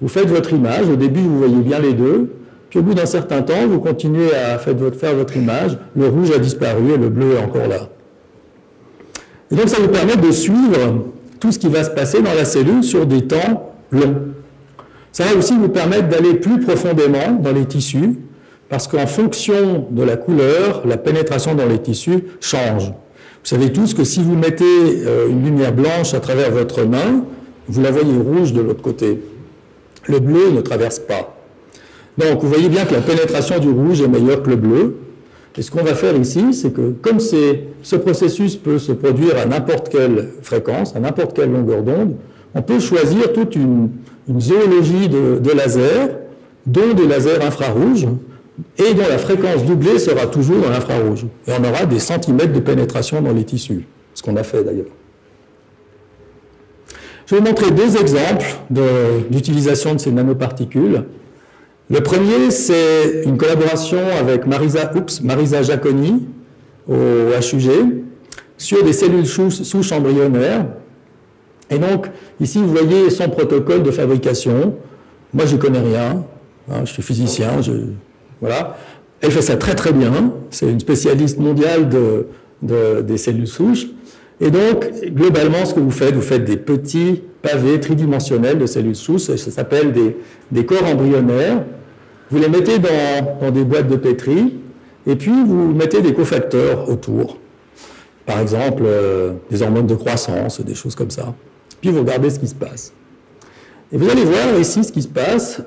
Vous faites votre image, au début vous voyez bien les deux, puis au bout d'un certain temps, vous continuez à faire votre image, le rouge a disparu et le bleu est encore là. Et donc ça vous permet de suivre tout ce qui va se passer dans la cellule sur des temps longs. Ça va aussi vous permettre d'aller plus profondément dans les tissus, parce qu'en fonction de la couleur, la pénétration dans les tissus change. Vous savez tous que si vous mettez une lumière blanche à travers votre main, vous la voyez rouge de l'autre côté. Le bleu ne traverse pas. Donc, vous voyez bien que la pénétration du rouge est meilleure que le bleu. Et ce qu'on va faire ici, c'est que comme ce processus peut se produire à n'importe quelle fréquence, à n'importe quelle longueur d'onde, on peut choisir toute une zoologie de lasers, dont des lasers infrarouges, et dont la fréquence doublée sera toujours dans l'infrarouge. Et on aura des centimètres de pénétration dans les tissus, ce qu'on a fait d'ailleurs. Je vais vous montrer 2 exemples d'utilisation de ces nanoparticules. Le premier, c'est une collaboration avec Marisa Giaconi au HUG sur des cellules souches embryonnaires. Et donc, ici, vous voyez son protocole de fabrication. Moi, je ne connais rien. Je suis physicien. Voilà. Elle fait ça très très bien. C'est une spécialiste mondiale des cellules souches. Et donc, globalement, ce que vous faites des petits pavés tridimensionnels de cellules souches. Ça s'appelle des corps embryonnaires. Vous les mettez dans des boîtes de pétri, et puis vous mettez des cofacteurs autour. Par exemple, des hormones de croissance, des choses comme ça. Puis vous regardez ce qui se passe. Et vous allez voir ici ce qui se passe.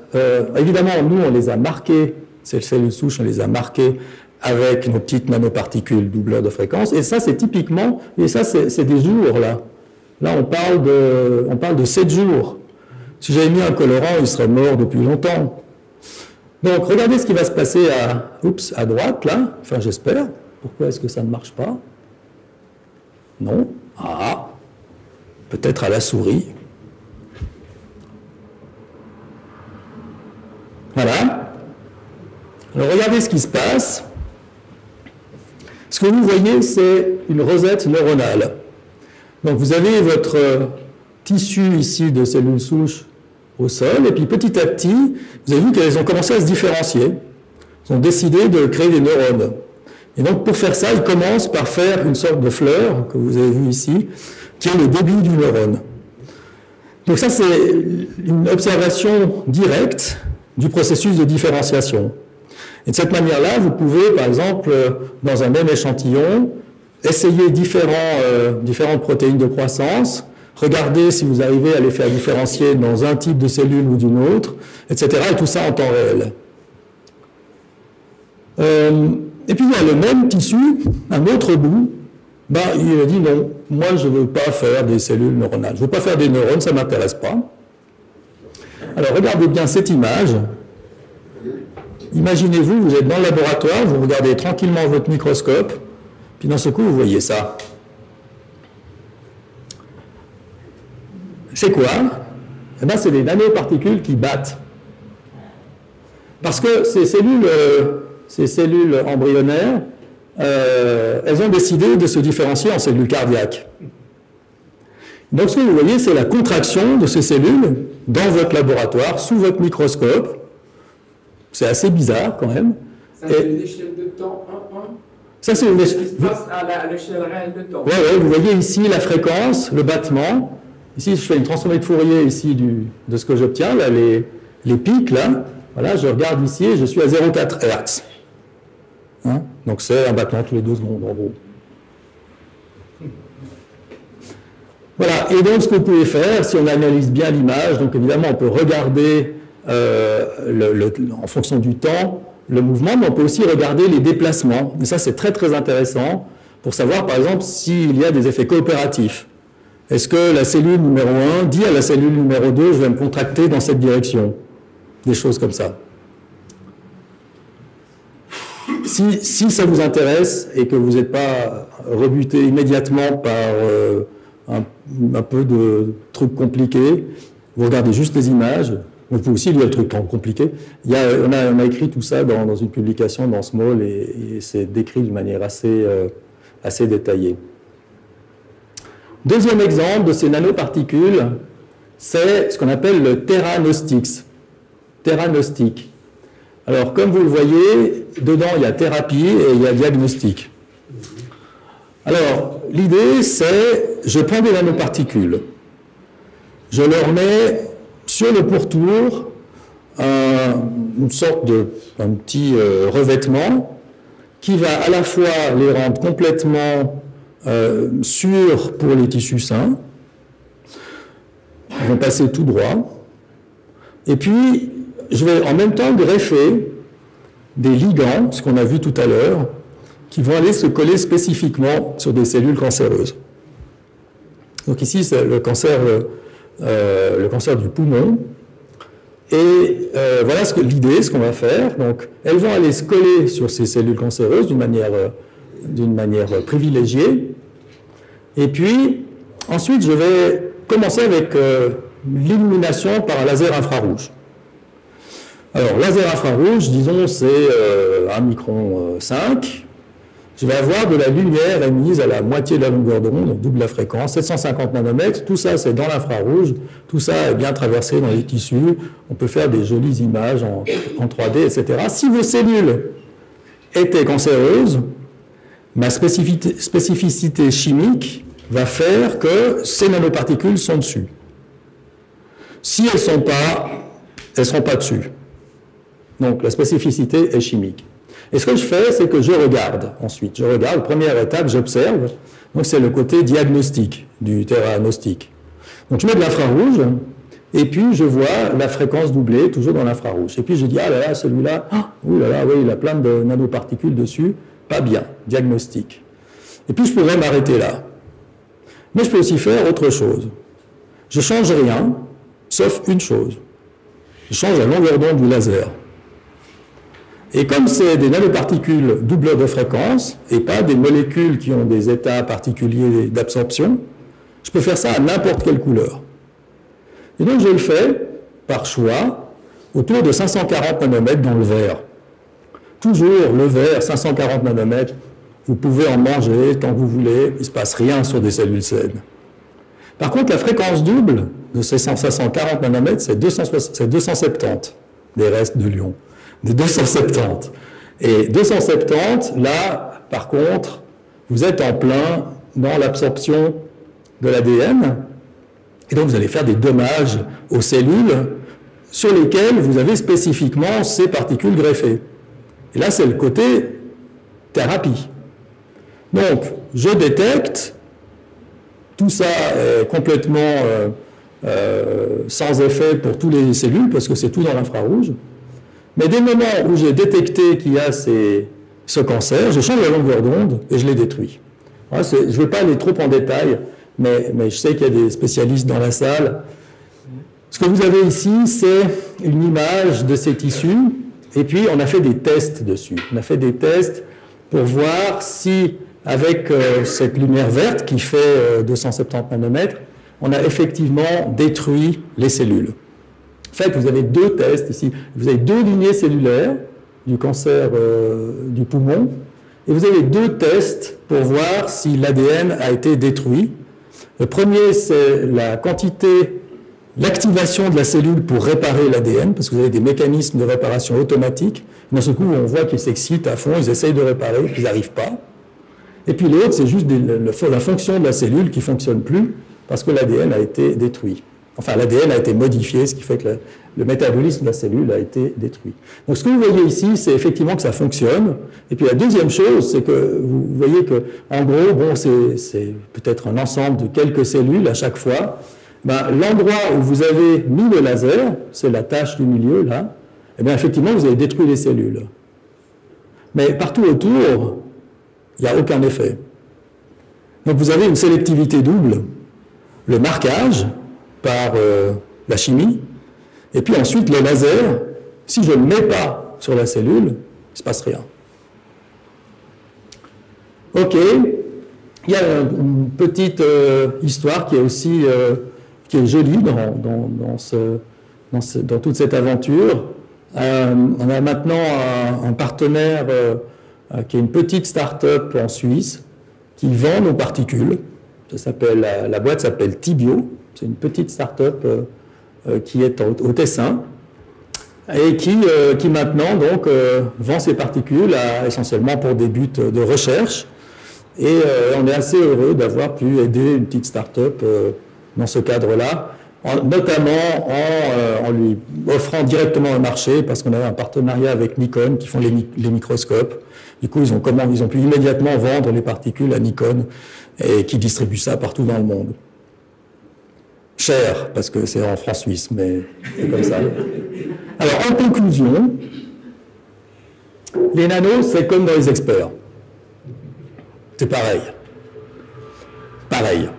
Évidemment, nous, on les a marqués Ces cellules souches, on les a marquées avec nos petites nanoparticules doubleurs de fréquence. Et ça, c'est typiquement, et ça, c'est des jours, là. Là, on parle de 7 jours. Si j'avais mis un colorant, il serait mort depuis longtemps. Donc, regardez ce qui va se passer à droite, là. Enfin, j'espère. Pourquoi est-ce que ça ne marche pas? Non. Ah, peut-être à la souris. Voilà. Alors, regardez ce qui se passe. Ce que vous voyez, c'est une rosette neuronale. Donc, vous avez votre tissu ici de cellules souches au sol, et puis petit à petit, vous avez vu qu'elles ont commencé à se différencier. Elles ont décidé de créer des neurones. Et donc, pour faire ça, ils commencent par faire une sorte de fleur, que vous avez vu ici, qui est le début du neurone. Donc ça, c'est une observation directe du processus de différenciation. Et de cette manière-là, vous pouvez, par exemple, dans un même échantillon, essayer différentes protéines de croissance, regarder si vous arrivez à les faire différencier dans un type de cellule ou d'une autre, etc. Et tout ça en temps réel. Et puis il y a le même tissu, un autre bout, il a dit non, moi je ne veux pas faire des cellules neuronales, je ne veux pas faire des neurones, ça ne m'intéresse pas. Alors regardez bien cette image. Imaginez-vous, vous êtes dans le laboratoire, vous regardez tranquillement votre microscope, puis d'un seul coup vous voyez ça. C'est quoi? Eh bien, c'est des nanoparticules qui battent. Parce que ces cellules embryonnaires, elles ont décidé de se différencier en cellules cardiaques. Donc ce que vous voyez, c'est la contraction de ces cellules dans votre laboratoire, sous votre microscope. C'est assez bizarre quand même. Ça, c'est une échelle de temps 1-1. Ça, c'est une échelle. Ce qui se passe à l'échelle réelle de temps. Oui, vous voyez ici la fréquence, le battement. Ici, je fais une transformée de Fourier ici de ce que j'obtiens, là, les pics, là. Voilà, je regarde ici et je suis à 0,4 Hz. Hein? Donc c'est un battement tous les 2 secondes, en gros. Voilà, et donc ce que vous pouvez faire, si on analyse bien l'image, donc évidemment on peut regarder en fonction du temps le mouvement, mais on peut aussi regarder les déplacements. Et ça c'est très très intéressant pour savoir par exemple s'il y a des effets coopératifs. Est-ce que la cellule numéro 1 dit à la cellule numéro 2, je vais me contracter dans cette direction? Des choses comme ça. Si ça vous intéresse et que vous n'êtes pas rebuté immédiatement par un peu de trucs compliqués, vous regardez juste les images. Vous pouvez aussi lire le truc compliqué. On a écrit tout ça dans une publication dans Small et c'est décrit d'une manière assez détaillée. Deuxième exemple de ces nanoparticules, c'est ce qu'on appelle le theranostic. Theranostic. Alors, comme vous le voyez, dedans, il y a thérapie et il y a diagnostic. Alors, l'idée, c'est, je prends des nanoparticules, je leur mets sur le pourtour une sorte un petit revêtement qui va à la fois les rendre complètement sûrs pour les tissus sains, ils vont passer tout droit, et puis je vais en même temps greffer des ligands, ce qu'on a vu tout à l'heure, qui vont aller se coller spécifiquement sur des cellules cancéreuses. Donc ici, c'est le cancer du poumon. Et voilà l'idée, ce qu'on va faire. Donc, elles vont aller se coller sur ces cellules cancéreuses d'une manière privilégiée. Et puis, ensuite, je vais commencer avec l'illumination par un laser infrarouge. Alors, laser infrarouge, disons, c'est 1 micron 5. Je vais avoir de la lumière émise à la moitié de la longueur d'onde, donc double la fréquence, 750 nanomètres. Tout ça, c'est dans l'infrarouge. Tout ça est bien traversé dans les tissus. On peut faire des jolies images en 3D, etc. Si vos cellules étaient cancéreuses, ma spécificité chimique va faire que ces nanoparticules sont dessus. Si elles ne seront pas dessus. Donc, la spécificité est chimique. Et ce que je fais, c'est que je regarde ensuite. Je regarde, première étape, j'observe. Donc, c'est le côté diagnostique du theranostic. Donc, je mets de l'infrarouge Et puis, je vois la fréquence doublée, toujours dans l'infrarouge. Et puis, je dis, ah là là, celui-là, ouh là là, oui, il a plein de nanoparticules dessus. Pas bien, diagnostic. Et puis, je pourrais m'arrêter là. Mais je peux aussi faire autre chose. Je ne change rien, sauf une chose. Je change la longueur d'onde du laser. Et comme c'est des nanoparticules doubleurs de fréquence, et pas des molécules qui ont des états particuliers d'absorption, je peux faire ça à n'importe quelle couleur. Et donc je le fais, par choix, autour de 540 nanomètres dans le verre. Toujours le verre, 540 nanomètres, vous pouvez en manger tant que vous voulez, il ne se passe rien sur des cellules saines. Par contre, la fréquence double de ces 540 nanomètres, c'est 270 des restes de l'ion. Des 270. Et 270, là, par contre, vous êtes en plein dans l'absorption de l'ADN, et donc vous allez faire des dommages aux cellules sur lesquelles vous avez spécifiquement ces particules greffées. Et là, c'est le côté thérapie. Donc, je détecte, tout ça est complètement sans effet pour toutes les cellules, parce que c'est tout dans l'infrarouge. Mais dès le moment où j'ai détecté qu'il y a ce cancer, je change la longueur d'onde et je les détruis. Voilà, je ne vais pas aller trop en détail, mais je sais qu'il y a des spécialistes dans la salle. Ce que vous avez ici, c'est une image de ces tissus, et puis on a fait des tests dessus. On a fait des tests pour voir si, avec cette lumière verte qui fait 270 nanomètres, on a effectivement détruit les cellules. En fait, vous avez deux tests ici. Vous avez deux lignées cellulaires du cancer du poumon, et vous avez deux tests pour voir si l'ADN a été détruit. Le premier, c'est la quantité, l'activation de la cellule pour réparer l'ADN, parce que vous avez des mécanismes de réparation automatiques. D'un seul coup, on voit qu'ils s'excitent à fond, ils essayent de réparer, ils n'arrivent pas. Et puis l'autre, c'est juste la fonction de la cellule qui ne fonctionne plus, parce que l'ADN a été détruit. Enfin, l'ADN a été modifié, ce qui fait que le métabolisme de la cellule a été détruit. Donc, ce que vous voyez ici, c'est effectivement que ça fonctionne. Et puis, la deuxième chose, c'est que vous voyez que, en gros, bon, c'est peut-être un ensemble de quelques cellules à chaque fois. Ben, l'endroit où vous avez mis le laser, c'est la tache du milieu, là, eh bien, effectivement, vous avez détruit les cellules. Mais partout autour, il n'y a aucun effet. Donc, vous avez une sélectivité double. Le marquage par la chimie, et puis ensuite le laser, si je ne le mets pas sur la cellule, il ne se passe rien. Ok, il y a une petite histoire qui est aussi qui est jolie dans toute cette aventure. On a maintenant un partenaire qui est une petite start-up en Suisse qui vend nos particules. Ça s'appelle, la boîte s'appelle Tibio. C'est une petite start-up qui est au Tessin et qui maintenant donc vend ses particules essentiellement pour des buts de recherche. Et on est assez heureux d'avoir pu aider une petite start-up dans ce cadre-là, notamment en lui offrant directement un marché, parce qu'on a un partenariat avec Nikon qui font les microscopes. Du coup, ils ont pu immédiatement vendre les particules à Nikon et qui distribue ça partout dans le monde. Cher, parce que c'est en francs suisses, mais c'est comme ça. Alors, en conclusion, les nanos, c'est comme dans les experts. C'est pareil. Pareil.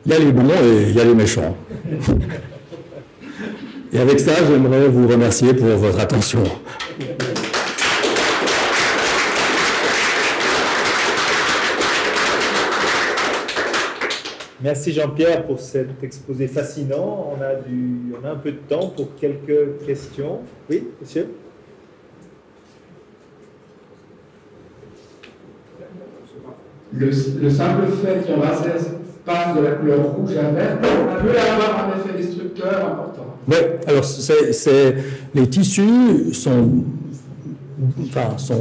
Il y a les bons et il y a les méchants. Et avec ça, j'aimerais vous remercier pour votre attention. Merci Jean-Pierre pour cet exposé fascinant. On a un peu de temps pour quelques questions. Oui, monsieur ? Le simple fait qu'un laser passe de la couleur rouge à vert peut avoir un effet destructeur important. Oui, alors les tissus sont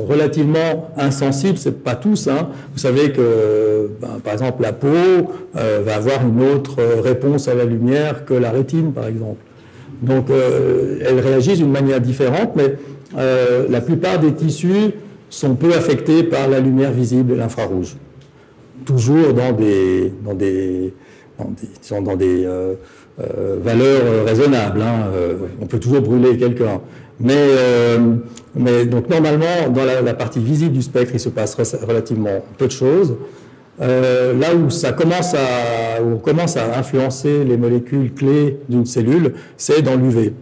relativement insensibles, c'est pas tous. Hein. Vous savez que, par exemple, la peau va avoir une autre réponse à la lumière que la rétine, par exemple. Donc, elles réagissent d'une manière différente, mais la plupart des tissus sont peu affectés par la lumière visible et l'infrarouge. Toujours dans des dans des valeurs raisonnables. Hein. On peut toujours brûler quelqu'un. Mais donc normalement, dans la partie visible du spectre, il se passe relativement peu de choses. Là où on commence à influencer les molécules clés d'une cellule, c'est dans l'UV.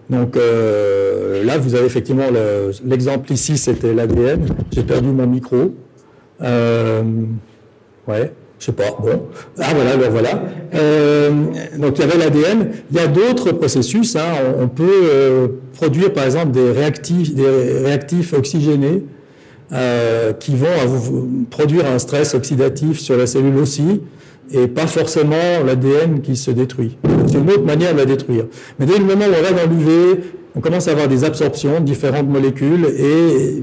Donc là, vous avez effectivement l'exemple ici, c'était l'ADN. J'ai perdu mon micro. Ouais, je sais pas. Bon, ah voilà, alors voilà. Donc il y avait l'ADN. Il y a d'autres processus. Hein. On peut produire, par exemple, des réactifs oxygénés qui vont produire un stress oxydatif sur la cellule aussi, et pas forcément l'ADN qui se détruit. C'est une autre manière de la détruire. Mais dès le moment où on va dans l'UV, on commence à avoir des absorptions de différentes molécules et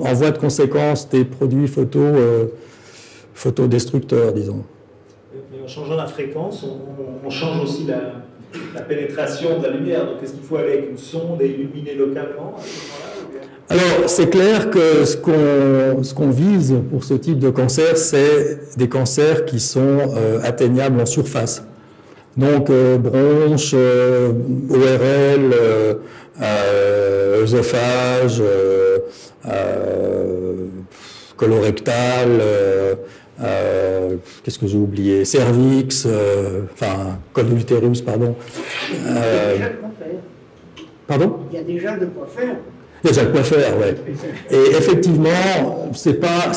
en voie de conséquence des produits photodestructeurs, disons. Mais en changeant la fréquence, on change aussi la pénétration de la lumière. Donc est-ce qu'il faut aller avec une sonde et illuminer localement à ce moment-là? Alors, c'est clair que ce qu'on vise pour ce type de cancer, c'est des cancers qui sont atteignables en surface. Donc, bronche, ORL, œsophage, colorectal, qu'est-ce que j'ai oublié? Cervix, col de l'utérus, pardon. Il y a déjà de quoi faire. Pardon? Il y a déjà de quoi faire. Il y a déjà de quoi faire, oui. Et effectivement, c'est pas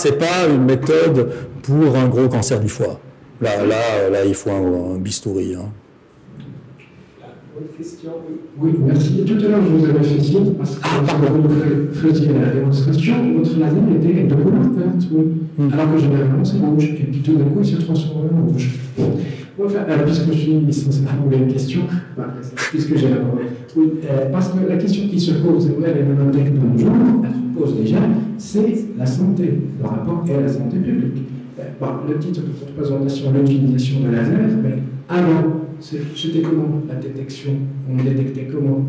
une méthode pour un gros cancer du foie. Là, il faut un bistouri. Hein. Autre question, oui. Oui, merci. Tout à l'heure, je vous avais fait signe parce que vous faisiez la démonstration, votre laser était de couleur verte, oui. Alors que généralement, c'est rouge. Et puis tout d'un coup, il se transforme en rouge. Enfin, puisque je suis censé formuler une question, puisque j'ai la parole. Oui, parce que la question qui se pose, c'est vrai, les nanotech de nos jours, elle se pose déjà, c'est la santé, le rapport est à la santé publique. Le titre de votre présentation, l'utilisation de laser, mais avant, c'était comment la détection? On détectait comment?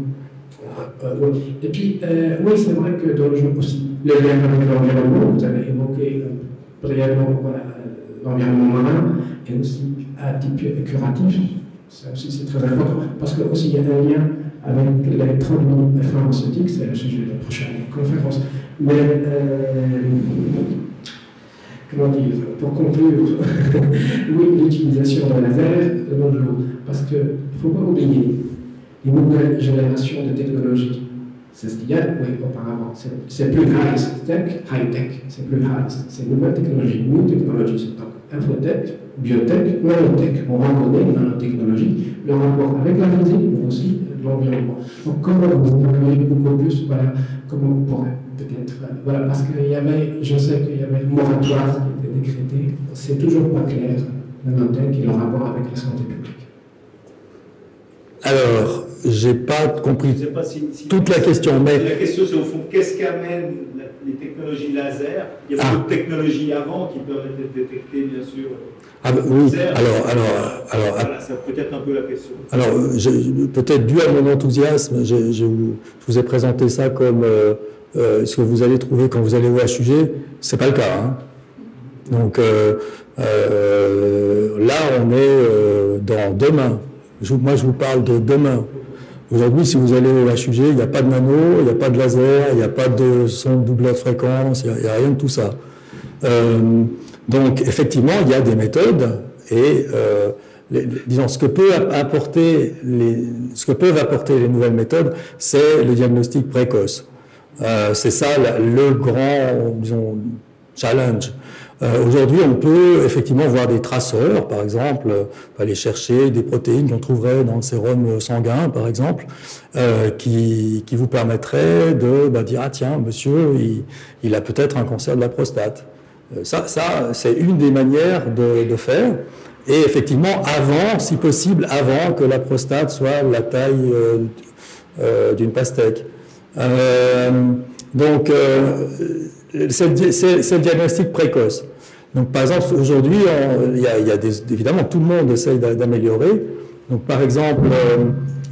Oui. Et puis, oui, c'est vrai que dans le jeu aussi, le lien avec l'environnement, vous avez évoqué brièvement l'environnement marin, et aussi à type curatif, ça aussi c'est très important, parce que aussi il y a un lien avec les produits pharmaceutiques, c'est le sujet de la prochaine conférence. Mais, comment dire, pour conclure, oui, l'utilisation de laser de nos jours, parce qu'il ne faut pas oublier les nouvelles générations de technologies. C'est ce qu'il y a, oui, auparavant. C'est plus high-tech, c'est plus high, c'est nouvelles technologies, new technologies. Donc, infotech, biotech, nanotech. On reconnaît nanotechnologie, le rapport avec la physique, mais aussi l'environnement. Donc, comment vous avez beaucoup plus, voilà, comment on pourrait peut-être, voilà, parce qu'il y avait, je sais qu'il y avait un moratoire qui était décrété, c'est toujours pas clair, nanotech et le rapport avec la santé publique. Alors, j'ai pas compris Je sais pas si toute la question, mais... La question, c'est au fond, qu'est-ce qu'amènent les technologies laser? Il y a beaucoup de technologies avant qui permettent de détecter, bien sûr, oui, laser. alors voilà, ça peut être un peu la question. Alors, peut-être dû à mon enthousiasme, je vous ai présenté ça comme ce que vous allez trouver quand vous allez au HUG. C'est pas le cas. Hein. Donc, là, on est dans demain. Moi, je vous parle de demain. Aujourd'hui, si vous allez au HUG, il n'y a pas de nano, il n'y a pas de laser, il n'y a pas de son de doublet de fréquence, il n'y a rien de tout ça. Donc, effectivement, il y a des méthodes et, disons, ce que peuvent apporter les nouvelles méthodes, c'est le diagnostic précoce. C'est ça le grand, disons, challenge. Aujourd'hui, on peut effectivement voir des traceurs, par exemple, aller chercher des protéines qu'on trouverait dans le sérum sanguin, par exemple, qui vous permettraient de dire « Ah tiens, monsieur, il a peut-être un cancer de la prostate ». Ça c'est une des manières de faire. Et effectivement, avant, si possible, avant que la prostate soit la taille d'une pastèque. Donc, c'est le diagnostic précoce. Donc, par exemple, aujourd'hui, évidemment, tout le monde essaye d'améliorer. Donc, par exemple,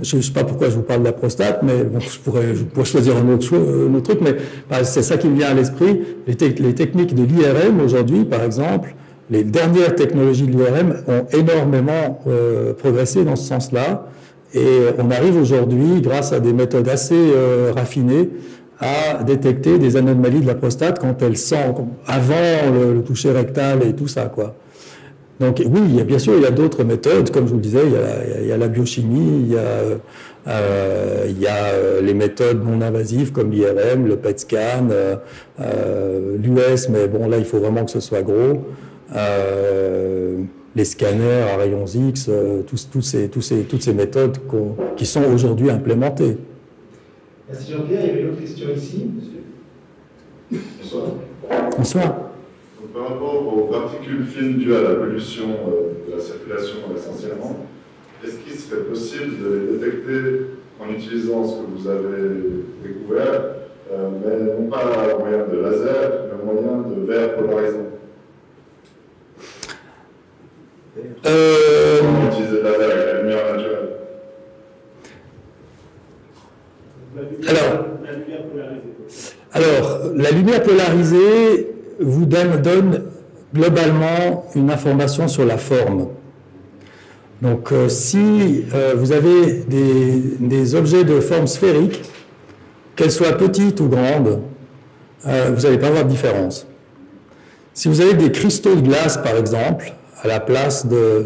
je ne sais pas pourquoi je vous parle de la prostate, mais bon, je pourrais choisir un autre truc, mais c'est ça qui me vient à l'esprit. Les techniques de l'IRM aujourd'hui, par exemple, les dernières technologies de l'IRM ont énormément progressé dans ce sens-là. Et on arrive aujourd'hui, grâce à des méthodes assez raffinées, à détecter des anomalies de la prostate quand elle sent, avant le toucher rectal et tout ça, quoi. Donc oui, bien sûr, il y a d'autres méthodes, comme je vous le disais, il y a la biochimie, il y a les méthodes non invasives comme l'IRM, le PET scan, l'US, mais bon, là, il faut vraiment que ce soit gros. Les scanners à rayons X, toutes ces méthodes qui sont aujourd'hui implémentées. Merci Jean-Pierre. Il y avait une autre question ici, monsieur. Bonsoir. Bonsoir. Donc, par rapport aux particules fines dues à la pollution de la circulation essentiellement, est-ce qu'il serait possible de les détecter en utilisant ce que vous avez découvert, mais non pas au moyen de laser, mais au moyen de verres polarisants? Comment utiliser le laser avec la lumière naturelle? Alors, la lumière polarisée vous donne globalement une information sur la forme. Donc, si vous avez des objets de forme sphérique, qu'elles soient petites ou grandes, vous n'allez pas voir de différence. Si vous avez des cristaux de glace, par exemple, à la place de...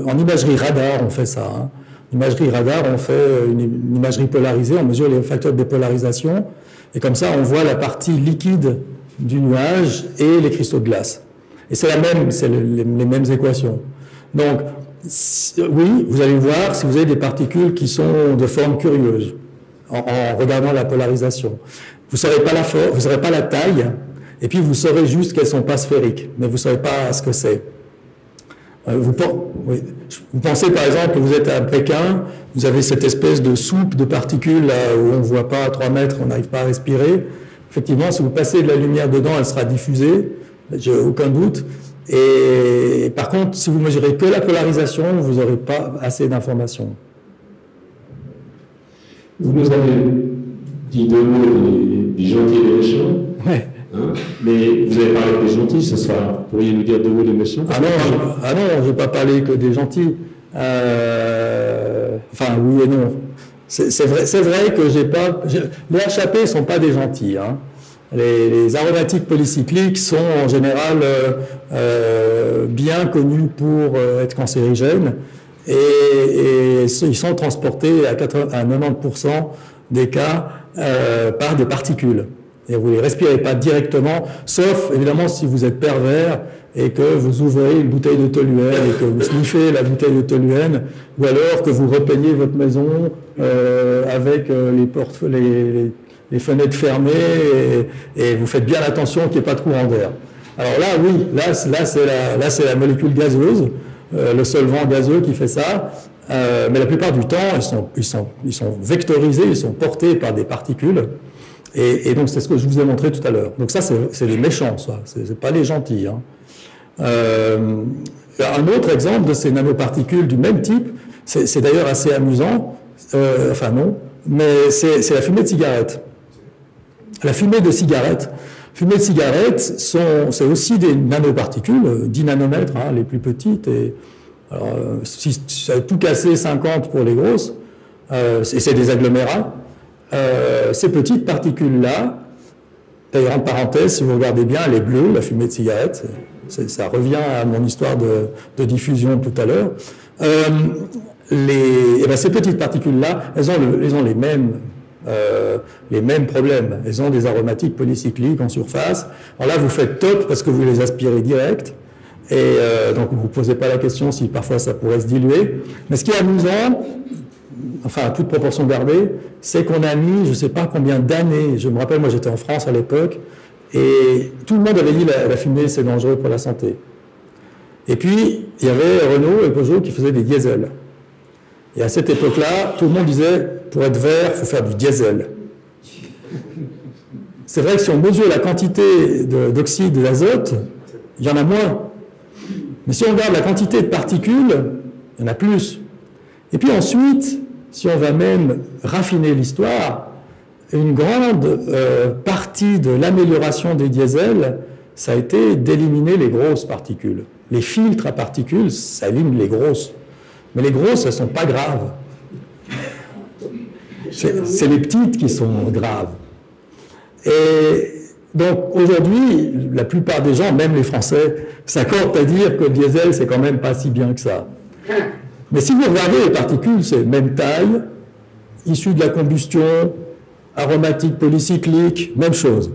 En imagerie radar, on fait ça. Hein. En imagerie radar, on fait une imagerie polarisée, on mesure les facteurs de dépolarisation, et comme ça, on voit la partie liquide du nuage et les cristaux de glace. Et c'est les mêmes équations. Donc, oui, vous allez voir si vous avez des particules qui sont de forme curieuse, en regardant la polarisation. Vous ne saurez pas la forme, vous ne saurez pas la taille, et puis vous saurez juste qu'elles ne sont pas sphériques, mais vous ne saurez pas ce que c'est. Vous pensez par exemple que vous êtes à Pékin, vous avez cette espèce de soupe de particules là, où on ne voit pas à 3 mètres, on n'arrive pas à respirer. Effectivement, si vous passez de la lumière dedans, elle sera diffusée, j'ai aucun doute. Et par contre, si vous mesurez que la polarisation, vous n'aurez pas assez d'informations. Vous nous avez dit 2 mots des gentils et des méchants. Ouais. Hein, mais vous avez parlé des gentils ce soir. Pourriez nous dire 2 mots des méchants? Ah non, je n'ai pas parlé que des gentils. Enfin, oui et non. C'est vrai que j'ai pas... Les HAP ne sont pas des gentils. Hein. Les aromatiques polycycliques sont en général bien connus pour être cancérigènes et ils sont transportés à 90% des cas par des particules. Et vous ne les respirez pas directement, sauf évidemment si vous êtes pervers et que vous ouvrez une bouteille de toluène et que vous sniffez la bouteille de toluène, ou alors que vous repeignez votre maison avec les fenêtres fermées et vous faites bien attention qu'il n'y ait pas de courant d'air. Alors là, oui, là c'est la molécule gazeuse, le solvant gazeux qui fait ça, mais la plupart du temps, ils sont vectorisés, ils sont portés par des particules. Et donc, c'est ce que je vous ai montré tout à l'heure. Donc ça, c'est les méchants, ça. C'est pas les gentils. Hein. Un autre exemple de ces nanoparticules du même type, c'est d'ailleurs assez amusant, enfin non, mais c'est la fumée de cigarette. La fumée de cigarette. Fumée de cigarette, c'est aussi des nanoparticules, 10 nanomètres, hein, les plus petites. Et, alors, si ça a tout cassé, 50 pour les grosses, et c'est des agglomérats. Ces petites particules-là, d'ailleurs en parenthèse, si vous regardez bien, elle est bleue, la fumée de cigarette, ça revient à mon histoire de diffusion tout à l'heure. Ces petites particules-là, elles ont les mêmes problèmes. Elles ont des aromatiques polycycliques en surface. Alors là, vous faites top parce que vous les aspirez direct. Et donc, vous ne vous posez pas la question si parfois ça pourrait se diluer. Mais ce qui est amusant, enfin à toute proportion gardée, c'est qu'on a mis, je ne sais pas combien d'années, je me rappelle, moi j'étais en France à l'époque, et tout le monde avait dit la fumée c'est dangereux pour la santé. Et puis, il y avait Renault et Peugeot qui faisaient des diesels. Et à cette époque-là, tout le monde disait, pour être vert, il faut faire du diesel. C'est vrai que si on mesure la quantité d'oxyde d'azote, il y en a moins. Mais si on regarde la quantité de particules, il y en a plus. Et puis ensuite, si on va même raffiner l'histoire, une grande partie de l'amélioration des diesels, ça a été d'éliminer les grosses particules. Les filtres à particules, ça élimine les grosses. Mais les grosses, elles ne sont pas graves. C'est les petites qui sont graves. Et donc aujourd'hui, la plupart des gens, même les Français, s'accordent à dire que le diesel, c'est quand même pas si bien que ça. Mais si vous regardez les particules, c'est même taille, issues de la combustion, aromatique, polycyclique, même chose.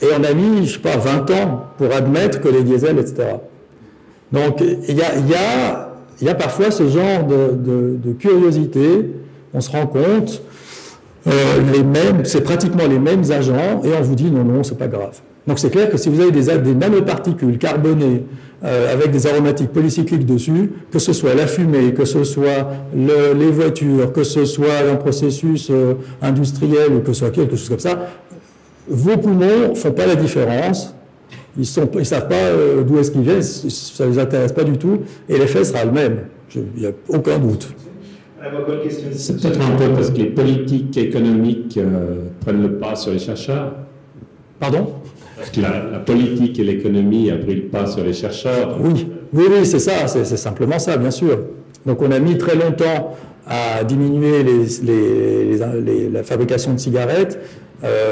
Et on a mis, je sais pas, 20 ans pour admettre que les diesels, etc. Donc il y a parfois ce genre de curiosité, on se rend compte, c'est pratiquement les mêmes agents, et on vous dit non, c'est pas grave. Donc c'est clair que si vous avez des nanoparticules carbonées avec des aromatiques polycycliques dessus, que ce soit la fumée, que ce soit les voitures, que ce soit un processus industriel ou que ce soit quelque chose comme ça, vos poumons ne font pas la différence, ils ne savent pas d'où est-ce qu'ils viennent, ça ne les intéresse pas du tout, et l'effet sera le même, il n'y a aucun doute. C'est peut-être un peu parce que les politiques économiques prennent le pas sur les chercheurs. Pardon? Parce que la politique et l'économie a pris le pas sur les chercheurs. Oui, c'est ça, c'est simplement ça, bien sûr. Donc on a mis très longtemps à diminuer la fabrication de cigarettes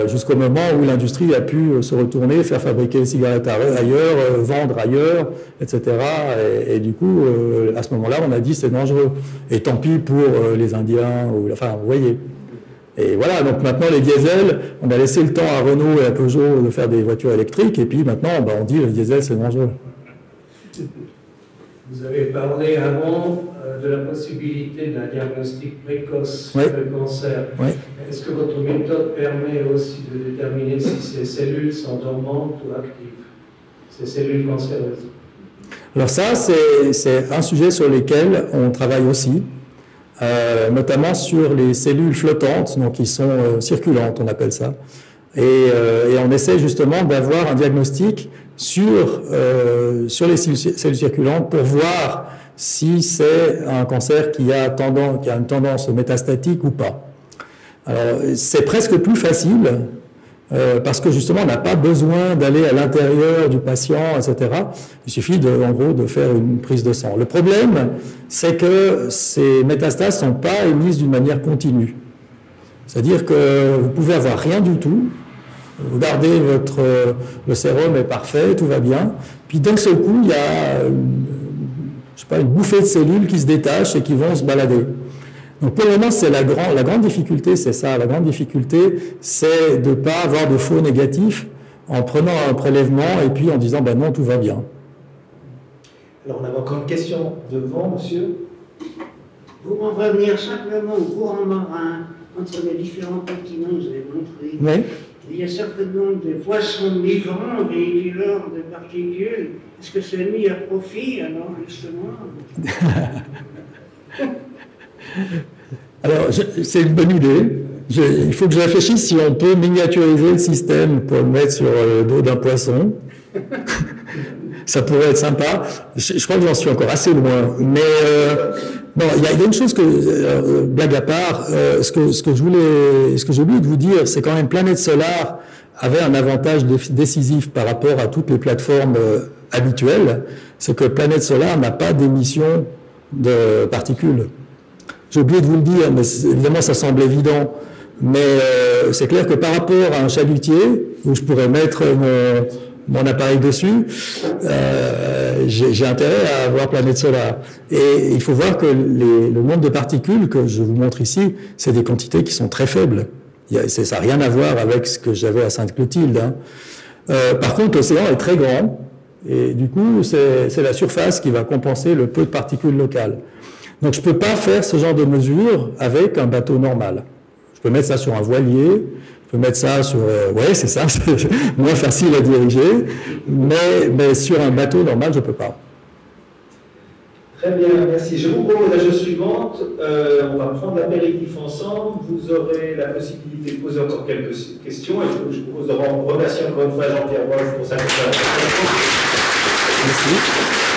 jusqu'au moment où l'industrie a pu se retourner, faire fabriquer les cigarettes ailleurs, vendre ailleurs, etc. Et du coup, à ce moment-là, on a dit c'est dangereux. Et tant pis pour les Indiens, enfin, vous voyez. Et voilà, donc maintenant les diesels, on a laissé le temps à Renault et à Peugeot de faire des voitures électriques, et puis maintenant on dit le diesel c'est dangereux. Vous avez parlé avant de la possibilité d'un diagnostic précoce oui. de cancer. Oui. Est-ce que votre méthode permet aussi de déterminer si ces cellules sont dormantes ou actives, ces cellules cancéreuses? Alors ça, c'est un sujet sur lequel on travaille aussi. Notamment sur les cellules flottantes, donc qui sont circulantes, on appelle ça. Et on essaie justement d'avoir un diagnostic sur les cellules circulantes pour voir si c'est un cancer qui a une tendance métastatique ou pas. Alors, c'est presque plus facile parce que justement, on n'a pas besoin d'aller à l'intérieur du patient, etc. Il suffit en gros de faire une prise de sang. Le problème, c'est que ces métastases ne sont pas émises d'une manière continue. C'est-à-dire que vous pouvez avoir rien du tout, vous gardez le sérum est parfait, tout va bien, puis d'un seul coup, il y a je sais pas, une bouffée de cellules qui se détachent et qui vont se balader. Donc pour le moment, c'est la grande difficulté, c'est ça. La grande difficulté, c'est de ne pas avoir de faux négatifs en prenant un prélèvement et puis en disant ben non, tout va bien. Alors on avait encore une question devant, monsieur. Pour en revenir simplement au courant marin entre les différents continents, vous avez montré. Oui. Il y a certainement des poissons migrants, véhiculeurs de particules. Est-ce que c'est mis à profit, alors, justement? Alors, c'est une bonne idée. Il faut que je réfléchisse si on peut miniaturiser le système pour le mettre sur le dos d'un poisson. Ça pourrait être sympa. Je crois que j'en suis encore assez loin. Mais non, il y a une chose que, blague à part, ce que j'ai oublié de vous dire, c'est quand même Planète Solar avait un avantage décisif par rapport à toutes les plateformes habituelles, c'est que Planète Solar n'a pas d'émission de particules. J'ai oublié de vous le dire, mais évidemment ça semble évident, mais c'est clair que par rapport à un chalutier, où je pourrais mettre mon appareil dessus, j'ai intérêt à avoir Planète Solar. Et il faut voir que le nombre de particules que je vous montre ici, c'est des quantités qui sont très faibles. Ça n'a rien à voir avec ce que j'avais à Sainte-Clotilde. Hein. Par contre, l'océan est très grand, et du coup, c'est la surface qui va compenser le peu de particules locales. Donc, je ne peux pas faire ce genre de mesure avec un bateau normal. Je peux mettre ça sur un voilier, je peux mettre ça sur... ouais, c'est ça, c'est moins facile à diriger, mais sur un bateau normal, je ne peux pas. Très bien, merci. Je vous propose la chose suivante. On va prendre l'apéritif ensemble. Vous aurez la possibilité de poser encore quelques questions. Et je vous propose de remercier encore une fois Jean-Pierre Wolf pour sa présentation. Merci.